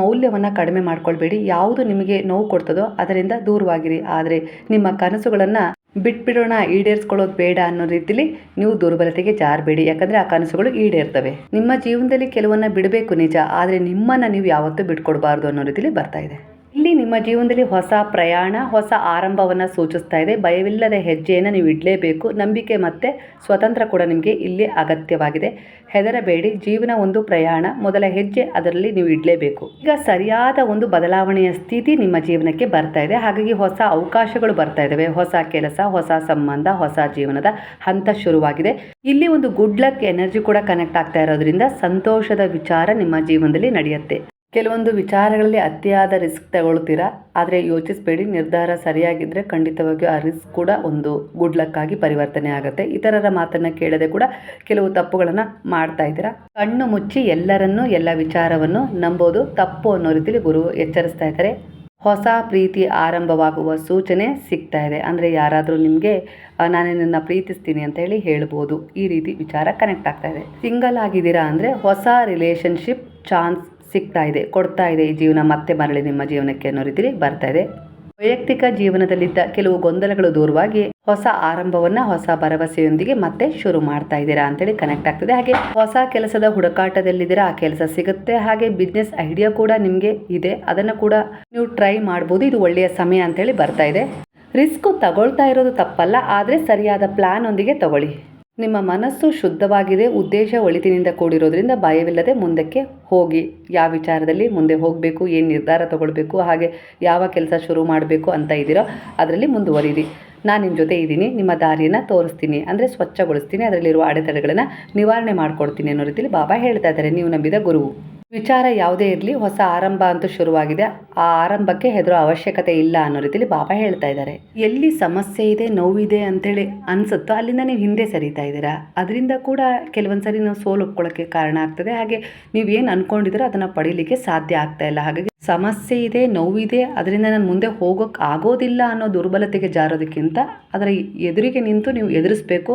ಮೌಲ್ಯವನ್ನು ಕಡಿಮೆ ಮಾಡ್ಕೊಳ್ಬೇಡಿ. ಯಾವುದು ನಿಮಗೆ ನೋವು ಕೊಡ್ತದೋ ಅದರಿಂದ ದೂರವಾಗಿರಿ. ಆದರೆ ನಿಮ್ಮ ಕನಸುಗಳನ್ನು ಬಿಟ್ಬಿಡೋಣ, ಈಡೇರಿಸ್ಕೊಳ್ಳೋದು ಬೇಡ ಅನ್ನೋ ರೀತಿಲಿ ನೀವು ದುರ್ಬಲತೆಗೆ ಜಾರಬೇಡಿ. ಯಾಕಂದರೆ ಆ ಕನಸುಗಳು ಈಡೇರ್ತವೆ. ನಿಮ್ಮ ಜೀವನದಲ್ಲಿ ಕೆಲವನ್ನ ಬಿಡಬೇಕು ನಿಜ, ಆದರೆ ನಿಮ್ಮನ್ನು ನೀವು ಯಾವತ್ತೂ ಬಿಟ್ಕೊಡ್ಬಾರ್ದು ಅನ್ನೋ ರೀತಿಲಿ ಬರ್ತಾ ಇದೆ. ಇಲ್ಲಿ ನಿಮ್ಮ ಜೀವನದಲ್ಲಿ ಹೊಸ ಪ್ರಯಾಣ, ಹೊಸ ಆರಂಭವನ್ನು ಸೂಚಿಸ್ತಾ ಇದೆ. ಭಯವಿಲ್ಲದ ಹೆಜ್ಜೆಯನ್ನು ನೀವು ಇಡಲೇಬೇಕು. ನಂಬಿಕೆ ಮತ್ತು ಸ್ವತಂತ್ರ ಕೂಡ ನಿಮಗೆ ಇಲ್ಲಿ ಅಗತ್ಯವಾಗಿದೆ. ಹೆದರಬೇಡಿ, ಜೀವನ ಒಂದು ಪ್ರಯಾಣ, ಮೊದಲ ಹೆಜ್ಜೆ ಅದರಲ್ಲಿ ನೀವು ಇಡಲೇಬೇಕು. ಈಗ ಸರಿಯಾದ ಒಂದು ಬದಲಾವಣೆಯ ಸ್ಥಿತಿ ನಿಮ್ಮ ಜೀವನಕ್ಕೆ ಬರ್ತಾ ಇದೆ. ಹಾಗಾಗಿ ಹೊಸ ಅವಕಾಶಗಳು ಬರ್ತಾ ಇದ್ದಾವೆ. ಹೊಸ ಕೆಲಸ, ಹೊಸ ಸಂಬಂಧ, ಹೊಸ ಜೀವನದ ಹಂತ ಶುರುವಾಗಿದೆ. ಇಲ್ಲಿ ಒಂದು ಗುಡ್ ಲಕ್ ಎನರ್ಜಿ ಕೂಡ ಕನೆಕ್ಟ್ ಆಗ್ತಾ ಇರೋದ್ರಿಂದ ಸಂತೋಷದ ವಿಚಾರ ನಿಮ್ಮ ಜೀವನದಲ್ಲಿ ನಡೆಯುತ್ತೆ. ಕೆಲವೊಂದು ವಿಚಾರಗಳಲ್ಲಿ ಅತಿಯಾದ ರಿಸ್ಕ್ ತಗೊಳ್ತೀರಾ, ಆದರೆ ಯೋಚಿಸಬೇಡಿ. ನಿರ್ಧಾರ ಸರಿಯಾಗಿದ್ದರೆ ಖಂಡಿತವಾಗಿಯೂ ಆ ರಿಸ್ಕ್ ಕೂಡ ಒಂದು ಗುಡ್ ಲಕ್ ಆಗಿ ಪರಿವರ್ತನೆ ಆಗುತ್ತೆ. ಇತರರ ಮಾತನ್ನು ಕೇಳದೆ ಕೂಡ ಕೆಲವು ತಪ್ಪುಗಳನ್ನು ಮಾಡ್ತಾ ಇದ್ದೀರಾ. ಕಣ್ಣು ಮುಚ್ಚಿ ಎಲ್ಲರನ್ನೂ ಎಲ್ಲ ವಿಚಾರವನ್ನು ನಂಬೋದು ತಪ್ಪು ಅನ್ನೋ ರೀತಿಯಲ್ಲಿ ಗುರು ಎಚ್ಚರಿಸ್ತಾ ಇದ್ದಾರೆ. ಹೊಸ ಪ್ರೀತಿ ಆರಂಭವಾಗುವ ಸೂಚನೆ ಸಿಗ್ತಾ ಇದೆ. ಅಂದರೆ ಯಾರಾದರೂ ನಿಮಗೆ ನಾನು ನಿನ್ನ ಪ್ರೀತಿಸ್ತೀನಿ ಅಂತ ಹೇಳಿ ಹೇಳ್ಬೋದು. ಈ ರೀತಿ ವಿಚಾರ ಕನೆಕ್ಟ್ ಆಗ್ತಾ ಇದೆ. ಸಿಂಗಲ್ ಆಗಿದ್ದೀರಾ ಅಂದರೆ ಹೊಸ ರಿಲೇಷನ್ಶಿಪ್ ಚಾನ್ಸ್ ಸಿಗ್ತಾ ಇದೆ, ಕೊಡ್ತಾ ಇದೆ ಈ ಜೀವನ ಮತ್ತೆ ಮರಳಿ ನಿಮ್ಮ ಜೀವನಕ್ಕೆ ಅನ್ನೋ ರೀತಿಲಿ ಬರ್ತಾ ಇದೆ. ವೈಯಕ್ತಿಕ ಜೀವನದಲ್ಲಿದ್ದ ಕೆಲವು ಗೊಂದಲಗಳು ದೂರವಾಗಿ ಹೊಸ ಆರಂಭವನ್ನು ಹೊಸ ಭರವಸೆಯೊಂದಿಗೆ ಮತ್ತೆ ಶುರು ಮಾಡ್ತಾ ಇದ್ದೀರಾ ಅಂತೇಳಿ ಕನೆಕ್ಟ್ ಆಗ್ತದೆ. ಹಾಗೆ ಹೊಸ ಕೆಲಸದ ಹುಡುಕಾಟದಲ್ಲಿದ್ದೀರಾ, ಆ ಕೆಲಸ ಸಿಗುತ್ತೆ. ಹಾಗೆ ಬಿಸ್ನೆಸ್ ಐಡಿಯಾ ಕೂಡ ನಿಮಗೆ ಇದೆ, ಅದನ್ನು ಕೂಡ ನೀವು ಟ್ರೈ ಮಾಡ್ಬೋದು. ಇದು ಒಳ್ಳೆಯ ಸಮಯ ಅಂತೇಳಿ ಬರ್ತಾ ಇದೆ. ರಿಸ್ಕ್ ತಗೊಳ್ತಾ ಇರೋದು ತಪ್ಪಲ್ಲ, ಆದರೆ ಸರಿಯಾದ ಪ್ಲಾನ್ ಒಂದಿಗೆ ತಗೊಳ್ಳಿ. ನಿಮ್ಮ ಮನಸ್ಸು ಶುದ್ಧವಾಗಿದೆ, ಉದ್ದೇಶ ಒಳಿತಿನಿಂದ ಕೂಡಿರೋದ್ರಿಂದ ಭಯವಿಲ್ಲದೆ ಮುಂದಕ್ಕೆ ಹೋಗಿ. ಯಾವ ವಿಚಾರದಲ್ಲಿ ಮುಂದೆ ಹೋಗಬೇಕು, ಏನು ನಿರ್ಧಾರ ತಗೊಳ್ಬೇಕು, ಹಾಗೆ ಯಾವ ಕೆಲಸ ಶುರು ಮಾಡಬೇಕು ಅಂತ ಇದ್ದೀರೋ ಅದರಲ್ಲಿ ಮುಂದುವರಿರಿ. ನಾನು ನಿಮ್ಮ ಜೊತೆ ಇದ್ದೀನಿ, ನಿಮ್ಮ ದಾರಿಯನ್ನು ತೋರಿಸ್ತೀನಿ, ಅಂದರೆ ಸ್ವಚ್ಛಗೊಳಿಸ್ತೀನಿ, ಅದರಲ್ಲಿರುವ ಅಡೆತಡೆಗಳನ್ನು ನಿವಾರಣೆ ಮಾಡಿಕೊಡ್ತೀನಿ ಅನ್ನೋ ರೀತಿಯಲ್ಲಿ ಬಾಬಾ ಹೇಳ್ತಾ ಇದ್ದಾರೆ. ನೀವು ನಂಬಿದ ಗುರುವು. ವಿಚಾರ ಯಾವುದೇ ಇರಲಿ, ಹೊಸ ಆರಂಭ ಅಂತೂ ಶುರುವಾಗಿದೆ. ಆ ಆರಂಭಕ್ಕೆ ಹೆದರೋ ಅವಶ್ಯಕತೆ ಇಲ್ಲ ಅನ್ನೋ ರೀತಿಯಲ್ಲಿ ಬಾಬಾ ಹೇಳ್ತಾ ಇದ್ದಾರೆ. ಎಲ್ಲಿ ಸಮಸ್ಯೆ ಇದೆ, ನೋವಿದೆ ಅಂತೇಳಿ ಅನಿಸುತ್ತೋ ಅಲ್ಲಿಂದ ನೀವು ಹಿಂದೆ ಸರಿತಾ ಇದ್ದೀರಾ. ಅದರಿಂದ ಕೂಡ ಕೆಲವೊಂದು ಸರಿ ನಾವು ಸೋಲು ಒಪ್ಕೊಳ್ಳೋಕ್ಕೆ ಕಾರಣ ಆಗ್ತದೆ. ಹಾಗೆ ನೀವೇನು ಅಂದ್ಕೊಂಡಿದ್ದೀರೋ ಅದನ್ನು ಪಡೀಲಿಕ್ಕೆ ಸಾಧ್ಯ ಆಗ್ತಾ ಇಲ್ಲ. ಹಾಗಾಗಿ ಸಮಸ್ಯೆ ಇದೆ, ನೋವಿದೆ, ಅದರಿಂದ ನಾನು ಮುಂದೆ ಹೋಗೋಕ್ಕೆ ಆಗೋದಿಲ್ಲ ಅನ್ನೋ ದುರ್ಬಲತೆಗೆ ಜಾರೋದಕ್ಕಿಂತ ಅದರ ಎದುರಿಗೆ ನಿಂತು ನೀವು ಎದುರಿಸಬೇಕು.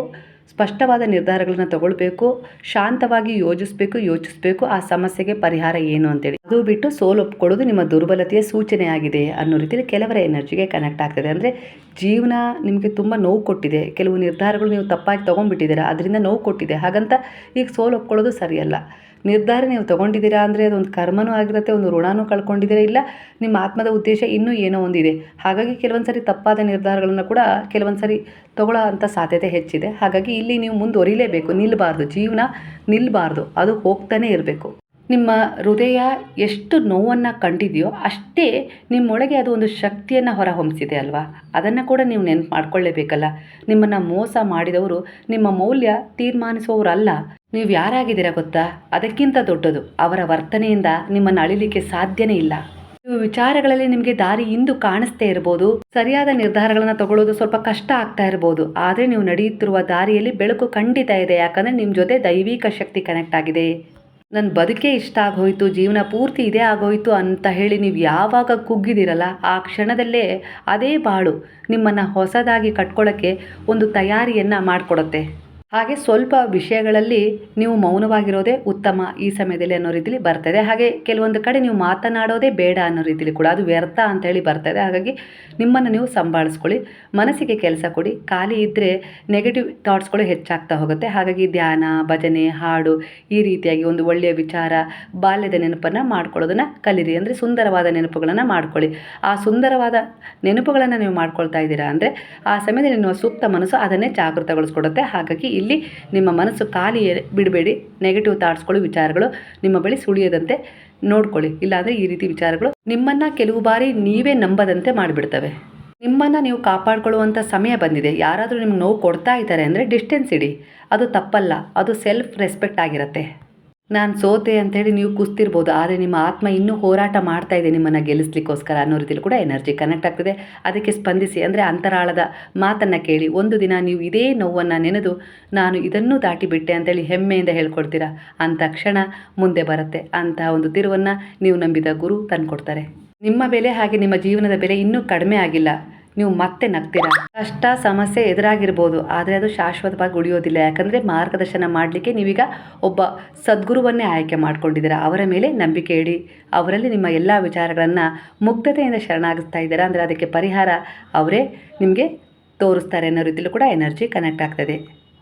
ಸ್ಪಷ್ಟವಾದ ನಿರ್ಧಾರಗಳನ್ನು ತಗೊಳ್ಬೇಕು, ಶಾಂತವಾಗಿ ಯೋಚಿಸಬೇಕು ಆ ಸಮಸ್ಯೆಗೆ ಪರಿಹಾರ ಏನು ಅಂತೇಳಿ. ಅದು ಬಿಟ್ಟು ಸೋಲು ಒಪ್ಕೊಳ್ಳೋದು ನಿಮ್ಮ ದುರ್ಬಲತೆಯ ಸೂಚನೆ ಆಗಿದೆ ಅನ್ನೋ ರೀತಿಯಲ್ಲಿ ಕೆಲವರ ಎನರ್ಜಿಗೆ ಕನೆಕ್ಟ್ ಆಗ್ತದೆ. ಅಂದರೆ ಜೀವನ ನಿಮಗೆ ತುಂಬ ನೋವು ಕೊಟ್ಟಿದೆ, ಕೆಲವು ನಿರ್ಧಾರಗಳು ನೀವು ತಪ್ಪಾಗಿ ತೊಗೊಂಡ್ಬಿಟ್ಟಿದ್ದೀರಾ, ಅದರಿಂದ ನೋವು ಕೊಟ್ಟಿದೆ. ಹಾಗಂತ ಈಗ ಸೋಲು ಒಪ್ಕೊಳ್ಳೋದು ಸರಿಯಲ್ಲ. ನಿರ್ಧಾರ ನೀವು ತೊಗೊಂಡಿದ್ದೀರಾ ಅಂದರೆ ಅದೊಂದು ಕರ್ಮನೂ ಆಗಿರುತ್ತೆ, ಒಂದು ಋಣನೂ ಕಳ್ಕೊಂಡಿದ್ದೀರಾ, ಇಲ್ಲ ನಿಮ್ಮ ಆತ್ಮದ ಉದ್ದೇಶ ಇನ್ನೂ ಏನೋ ಒಂದಿದೆ. ಹಾಗಾಗಿ ಕೆಲವೊಂದು ಸರಿ ತಪ್ಪಾದ ನಿರ್ಧಾರಗಳನ್ನು ಕೂಡ ಕೆಲವೊಂದು ಸರಿ ತಗೊಳ್ಳೋ ಅಂಥ ಸಾಧ್ಯತೆ ಹೆಚ್ಚಿದೆ. ಹಾಗಾಗಿ ಇಲ್ಲಿ ನೀವು ಮುಂದುವರಿಲೇಬೇಕು, ನಿಲ್ಲಬಾರ್ದು. ಜೀವನ ನಿಲ್ಲಬಾರ್ದು, ಅದು ಹೋಗ್ತಾನೆ ಇರಬೇಕು. ನಿಮ್ಮ ಹೃದಯ ಎಷ್ಟು ನೋವನ್ನು ಕಂಡಿದೆಯೋ ಅಷ್ಟೇ ನಿಮ್ಮೊಳಗೆ ಅದು ಒಂದು ಶಕ್ತಿಯನ್ನು ಹೊರಹೊಮ್ಮಿಸಿದೆ ಅಲ್ವಾ. ಅದನ್ನು ಕೂಡ ನೀವು ನೆನಪು ಮಾಡ್ಕೊಳ್ಳೇಬೇಕಲ್ಲ. ನಿಮ್ಮನ್ನು ಮೋಸ ಮಾಡಿದವರು ನಿಮ್ಮ ಮೌಲ್ಯ ತೀರ್ಮಾನಿಸುವವರಲ್ಲ. ನೀವು ಯಾರಾಗಿದ್ದೀರಾ ಗೊತ್ತಾ, ಅದಕ್ಕಿಂತ ದೊಡ್ಡದು. ಅವರ ವರ್ತನೆಯಿಂದ ನಿಮ್ಮನ್ನು ಅಳಿಲಿಕ್ಕೆ ಸಾಧ್ಯನೇ ಇಲ್ಲ. ನೀವು ವಿಚಾರಗಳಲ್ಲಿ ನಿಮಗೆ ದಾರಿ ಇಂದು ಕಾಣಿಸ್ತೇ ಇರ್ಬೋದು, ಸರಿಯಾದ ನಿರ್ಧಾರಗಳನ್ನು ತಗೊಳ್ಳೋದು ಸ್ವಲ್ಪ ಕಷ್ಟ ಆಗ್ತಾ ಇರ್ಬೋದು, ಆದರೆ ನೀವು ನಡೆಯುತ್ತಿರುವ ದಾರಿಯಲ್ಲಿ ಬೆಳಕು ಖಂಡಿತ ಇದೆ. ಯಾಕಂದರೆ ನಿಮ್ಮ ಜೊತೆ ದೈವಿಕ ಶಕ್ತಿ ಕನೆಕ್ಟ್ ಆಗಿದೆ. ನನ್ನ ಬದುಕೇ ಇಷ್ಟ ಆಗೋಯ್ತು, ಜೀವನ ಪೂರ್ತಿ ಇದೇ ಆಗೋಯ್ತು ಅಂತ ಹೇಳಿ ನೀವು ಯಾವಾಗ ಕುಗ್ಗಿದಿರಲ್ಲ ಆ ಕ್ಷಣದಲ್ಲೇ ಅದೇ ಬಾಳು ನಿಮ್ಮನ್ನು ಹೊಸದಾಗಿ ಕಟ್ಕೊಳ್ಳೋಕ್ಕೆ ಒಂದು ತಯಾರಿಯನ್ನು ಮಾಡಿಕೊಡುತ್ತೆ. ಹಾಗೆ ಸ್ವಲ್ಪ ವಿಷಯಗಳಲ್ಲಿ ನೀವು ಮೌನವಾಗಿರೋದೇ ಉತ್ತಮ ಈ ಸಮಯದಲ್ಲಿ ಅನ್ನೋ ರೀತಿಲಿ ಬರ್ತದೆ. ಹಾಗೆ ಕೆಲವೊಂದು ಕಡೆ ನೀವು ಮಾತನಾಡೋದೇ ಬೇಡ ಅನ್ನೋ ರೀತಿಲಿ ಕೂಡ ಅದು ವ್ಯರ್ಥ ಅಂತೇಳಿ ಬರ್ತದೆ. ಹಾಗಾಗಿ ನಿಮ್ಮನ್ನು ನೀವು ಸಂಭಾಳಿಸ್ಕೊಳ್ಳಿ, ಮನಸ್ಸಿಗೆ ಕೆಲಸ ಕೊಡಿ. ಖಾಲಿ ಇದ್ದರೆ ನೆಗೆಟಿವ್ ಥಾಟ್ಸ್ಗಳು ಹೆಚ್ಚಾಗ್ತಾ ಹೋಗುತ್ತೆ. ಹಾಗಾಗಿ ಧ್ಯಾನ, ಭಜನೆ, ಹಾಡು ಈ ರೀತಿಯಾಗಿ ಒಂದು ಒಳ್ಳೆಯ ವಿಚಾರ, ಬಾಲ್ಯದ ನೆನಪನ್ನು ಮಾಡ್ಕೊಳ್ಳೋದನ್ನು ಕಲೀರಿ. ಅಂದರೆ ಸುಂದರವಾದ ನೆನಪುಗಳನ್ನು ಮಾಡ್ಕೊಳ್ಳಿ. ಆ ಸುಂದರವಾದ ನೆನಪುಗಳನ್ನು ನೀವು ಮಾಡ್ಕೊಳ್ತಾ ಇದ್ದೀರಾ ಅಂದರೆ ಆ ಸಮಯದಲ್ಲಿ ನಿಮ್ಮ ಸೂಕ್ತ ಮನಸ್ಸು ಅದನ್ನೇ ಜಾಗೃತಗೊಳಿಸ್ಕೊಡುತ್ತೆ. ಹಾಗಾಗಿ ಇಲ್ಲಿ ನಿಮ್ಮ ಮನಸ್ಸು ಖಾಲಿ ಬಿಡಬೇಡಿ. ನೆಗೆಟಿವ್ ಥಾಟ್ಸ್ಗಳು, ವಿಚಾರಗಳು ನಿಮ್ಮ ಬಳಿ ಸುಳಿಯದಂತೆ ನೋಡ್ಕೊಳ್ಳಿ. ಇಲ್ಲಾಂದರೆ ಈ ರೀತಿ ವಿಚಾರಗಳು ನಿಮ್ಮನ್ನು ಕೆಲವು ಬಾರಿ ನೀವೇ ನಂಬದಂತೆ ಮಾಡಿಬಿಡ್ತವೆ. ನಿಮ್ಮನ್ನು ನೀವು ಕಾಪಾಡಿಕೊಳ್ಳುವಂಥ ಸಮಯ ಬಂದಿದೆ. ಯಾರಾದರೂ ನಿಮ್ಗೆ ನೋವು ಕೊಡ್ತಾ ಇದ್ದಾರೆ ಅಂದರೆ ಡಿಸ್ಟೆನ್ಸ್ ಇಡಿ. ಅದು ತಪ್ಪಲ್ಲ, ಅದು ಸೆಲ್ಫ್ ರೆಸ್ಪೆಕ್ಟ್ ಆಗಿರುತ್ತೆ. ನಾನು ಸೋತೆ ಅಂತೇಳಿ ನೀವು ಕುಸ್ತಿರ್ಬೋದು, ಆದರೆ ನಿಮ್ಮ ಆತ್ಮ ಇನ್ನೂ ಹೋರಾಟ ಮಾಡ್ತಾ ಇದೆ ನಿಮ್ಮನ್ನು ಗೆಲ್ಲಿಸ್ಲಿಕ್ಕೋಸ್ಕರ ಅನ್ನೋ ರೀತಿಯಲ್ಲಿ ಕೂಡ ಎನರ್ಜಿ ಕನೆಕ್ಟ್ ಆಗ್ತದೆ. ಅದಕ್ಕೆ ಸ್ಪಂದಿಸಿ. ಅಂದರೆ ಅಂತರಾಳದ ಮಾತನ್ನು ಕೇಳಿ. ಒಂದು ದಿನ ನೀವು ಇದೇ ನೋವನ್ನು ನೆನೆದು ನಾನು ಇದನ್ನು ದಾಟಿಬಿಟ್ಟೆ ಅಂತೇಳಿ ಹೆಮ್ಮೆಯಿಂದ ಹೇಳ್ಕೊಡ್ತೀರಾ. ಅಂಥ ಕ್ಷಣ ಮುಂದೆ ಬರುತ್ತೆ. ಅಂತಹ ಒಂದು ತಿರುವನ್ನು ನೀವು ನಂಬಿದ ಗುರು ತಂದುಕೊಡ್ತಾರೆ. ನಿಮ್ಮ ಬೆಲೆ ಹಾಗೆ ನಿಮ್ಮ ಜೀವನದ ಬೆಲೆ ಇನ್ನೂ ಕಡಿಮೆ ಆಗಿಲ್ಲ. ನೀವು ಮತ್ತೆ ನಗ್ತೀರಾ. ಕಷ್ಟ ಸಮಸ್ಯೆ ಎದುರಾಗಿರ್ಬೋದು, ಆದರೆ ಅದು ಶಾಶ್ವತವಾಗಿ ಉಳಿಯೋದಿಲ್ಲ. ಯಾಕಂದರೆ ಮಾರ್ಗದರ್ಶನ ಮಾಡಲಿಕ್ಕೆ ನೀವೀಗ ಒಬ್ಬ ಸದ್ಗುರುವನ್ನೇ ಆಯ್ಕೆ ಮಾಡ್ಕೊಂಡಿದ್ದೀರಾ. ಅವರ ಮೇಲೆ ನಂಬಿಕೆ ಇಡಿ. ಅವರಲ್ಲಿ ನಿಮ್ಮ ಎಲ್ಲ ವಿಚಾರಗಳನ್ನು ಮುಗ್ಧತೆಯಿಂದ ಶರಣಾಗಿಸ್ತಾ ಇದ್ದೀರಾ ಅಂದರೆ ಅದಕ್ಕೆ ಪರಿಹಾರ ಅವರೇ ನಿಮಗೆ ತೋರಿಸ್ತಾರೆ ಅನ್ನೋ ರೀತಿಯಲ್ಲೂ ಕೂಡ ಎನರ್ಜಿ ಕನೆಕ್ಟ್ ಆಗ್ತದೆ.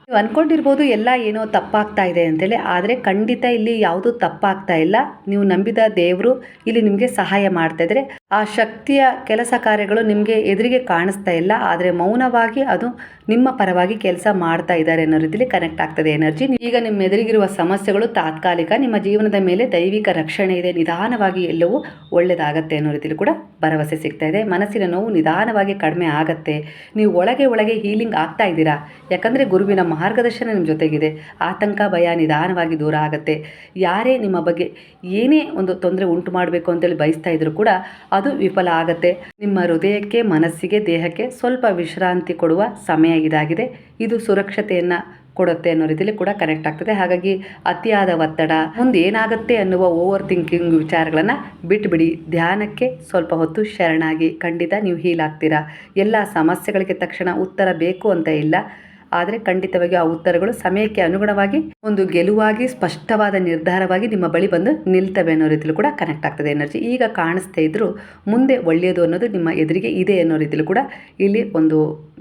ನೀವು ಅಂದ್ಕೊಂಡಿರ್ಬೋದು ಎಲ್ಲ ಏನೋ ತಪ್ಪಾಗ್ತಾ ಇದೆ ಅಂತೇಳಿ, ಆದರೆ ಖಂಡಿತ ಇಲ್ಲಿ ಯಾವುದೂ ತಪ್ಪಾಗ್ತಾ ಇಲ್ಲ. ನೀವು ನಂಬಿದ ದೇವರು ಇಲ್ಲಿ ನಿಮಗೆ ಸಹಾಯ ಮಾಡ್ತಾ ಇದ್ದಾರೆ. ಆ ಶಕ್ತಿಯ ಕೆಲಸ ಕಾರ್ಯಗಳು ನಿಮಗೆ ಎದುರಿಗೆ ಕಾಣಿಸ್ತಾ ಇಲ್ಲ, ಆದರೆ ಮೌನವಾಗಿ ಅದು ನಿಮ್ಮ ಪರವಾಗಿ ಕೆಲಸ ಮಾಡ್ತಾ ಇದ್ದಾರೆ ಅನ್ನೋ ರೀತಿಯಲ್ಲಿ ಕನೆಕ್ಟ್ ಆಗ್ತದೆ ಎನರ್ಜಿ. ಈಗ ನಿಮ್ಮ ಎದುರಿಗಿರುವ ಸಮಸ್ಯೆಗಳು ತಾತ್ಕಾಲಿಕ. ನಿಮ್ಮ ಜೀವನದ ಮೇಲೆ ದೈವಿಕ ರಕ್ಷಣೆ ಇದೆ. ನಿಧಾನವಾಗಿ ಎಲ್ಲವೂ ಒಳ್ಳೆಯದಾಗತ್ತೆ ಅನ್ನೋ ರೀತಿಯಲ್ಲಿ ಕೂಡ ಭರವಸೆ ಸಿಗ್ತಾ ಇದೆ. ಮನಸ್ಸಿನ ನೋವು ನಿಧಾನವಾಗಿ ಕಡಿಮೆ ಆಗತ್ತೆ. ನೀವು ಒಳಗೆ ಹೀಲಿಂಗ್ ಆಗ್ತಾ ಇದ್ದೀರಾ. ಯಾಕಂದರೆ ಗುರುವಿನ ಮಾರ್ಗದರ್ಶನ ನಿಮ್ಮ ಜೊತೆಗಿದೆ. ಆತಂಕ ಭಯ ನಿಧಾನವಾಗಿ ದೂರ ಆಗುತ್ತೆ. ಯಾರೇ ನಿಮ್ಮ ಬಗ್ಗೆ ಏನೇ ಒಂದು ತೊಂದರೆ ಉಂಟು ಮಾಡಬೇಕು ಅಂತೇಳಿ ಬಯಸ್ತಾ ಇದ್ರೂ ಕೂಡ ಅದು ವಿಫಲ ಆಗುತ್ತೆ. ನಿಮ್ಮ ಹೃದಯಕ್ಕೆ, ಮನಸ್ಸಿಗೆ, ದೇಹಕ್ಕೆ ಸ್ವಲ್ಪ ವಿಶ್ರಾಂತಿ ಕೊಡುವ ಸಮಯ ಇದಾಗಿದೆ. ಇದು ಸುರಕ್ಷತೆಯನ್ನು ಕೊಡುತ್ತೆ ಅನ್ನೋ ರೀತಿಯಲ್ಲಿ ಕೂಡ ಕನೆಕ್ಟ್ ಆಗ್ತದೆ. ಹಾಗಾಗಿ ಅತಿಯಾದ ಒತ್ತಡ, ಮುಂದೆ ಏನಾಗುತ್ತೆ ಅನ್ನುವ ಓವರ್ ಥಿಂಕಿಂಗ್ ವಿಚಾರಗಳನ್ನು ಬಿಟ್ಟುಬಿಡಿ. ಧ್ಯಾನಕ್ಕೆ ಸ್ವಲ್ಪ ಹೊತ್ತು ಶರಣಾಗಿ. ಖಂಡಿತ ನೀವು ಹೀಲ್ ಆಗ್ತೀರಾ. ಎಲ್ಲ ಸಮಸ್ಯೆಗಳಿಗೆ ತಕ್ಷಣ ಉತ್ತರ ಬೇಕು ಅಂತ ಇಲ್ಲ, ಆದರೆ ಖಂಡಿತವಾಗಿ ಆ ಉತ್ತರಗಳು ಸಮಯಕ್ಕೆ ಅನುಗುಣವಾಗಿ ಒಂದು ಗೆಲುವಾಗಿ ಸ್ಪಷ್ಟವಾದ ನಿರ್ಧಾರವಾಗಿ ನಿಮ್ಮ ಬಳಿ ಬಂದು ನಿಲ್ತವೆ ಅನ್ನೋ ರೀತಿಯಲ್ಲಿ ಕೂಡ ಕನೆಕ್ಟ್ ಆಗ್ತದೆ ಎನರ್ಜಿ. ಈಗ ಕಾಣಿಸ್ತಾ ಇದ್ದರೂ ಮುಂದೆ ಒಳ್ಳೆಯದು ಅನ್ನೋದು ನಿಮ್ಮ ಎದುರಿಗೆ ಇದೆ ಅನ್ನೋ ರೀತಿಯಲ್ಲಿ ಕೂಡ ಇಲ್ಲಿ ಒಂದು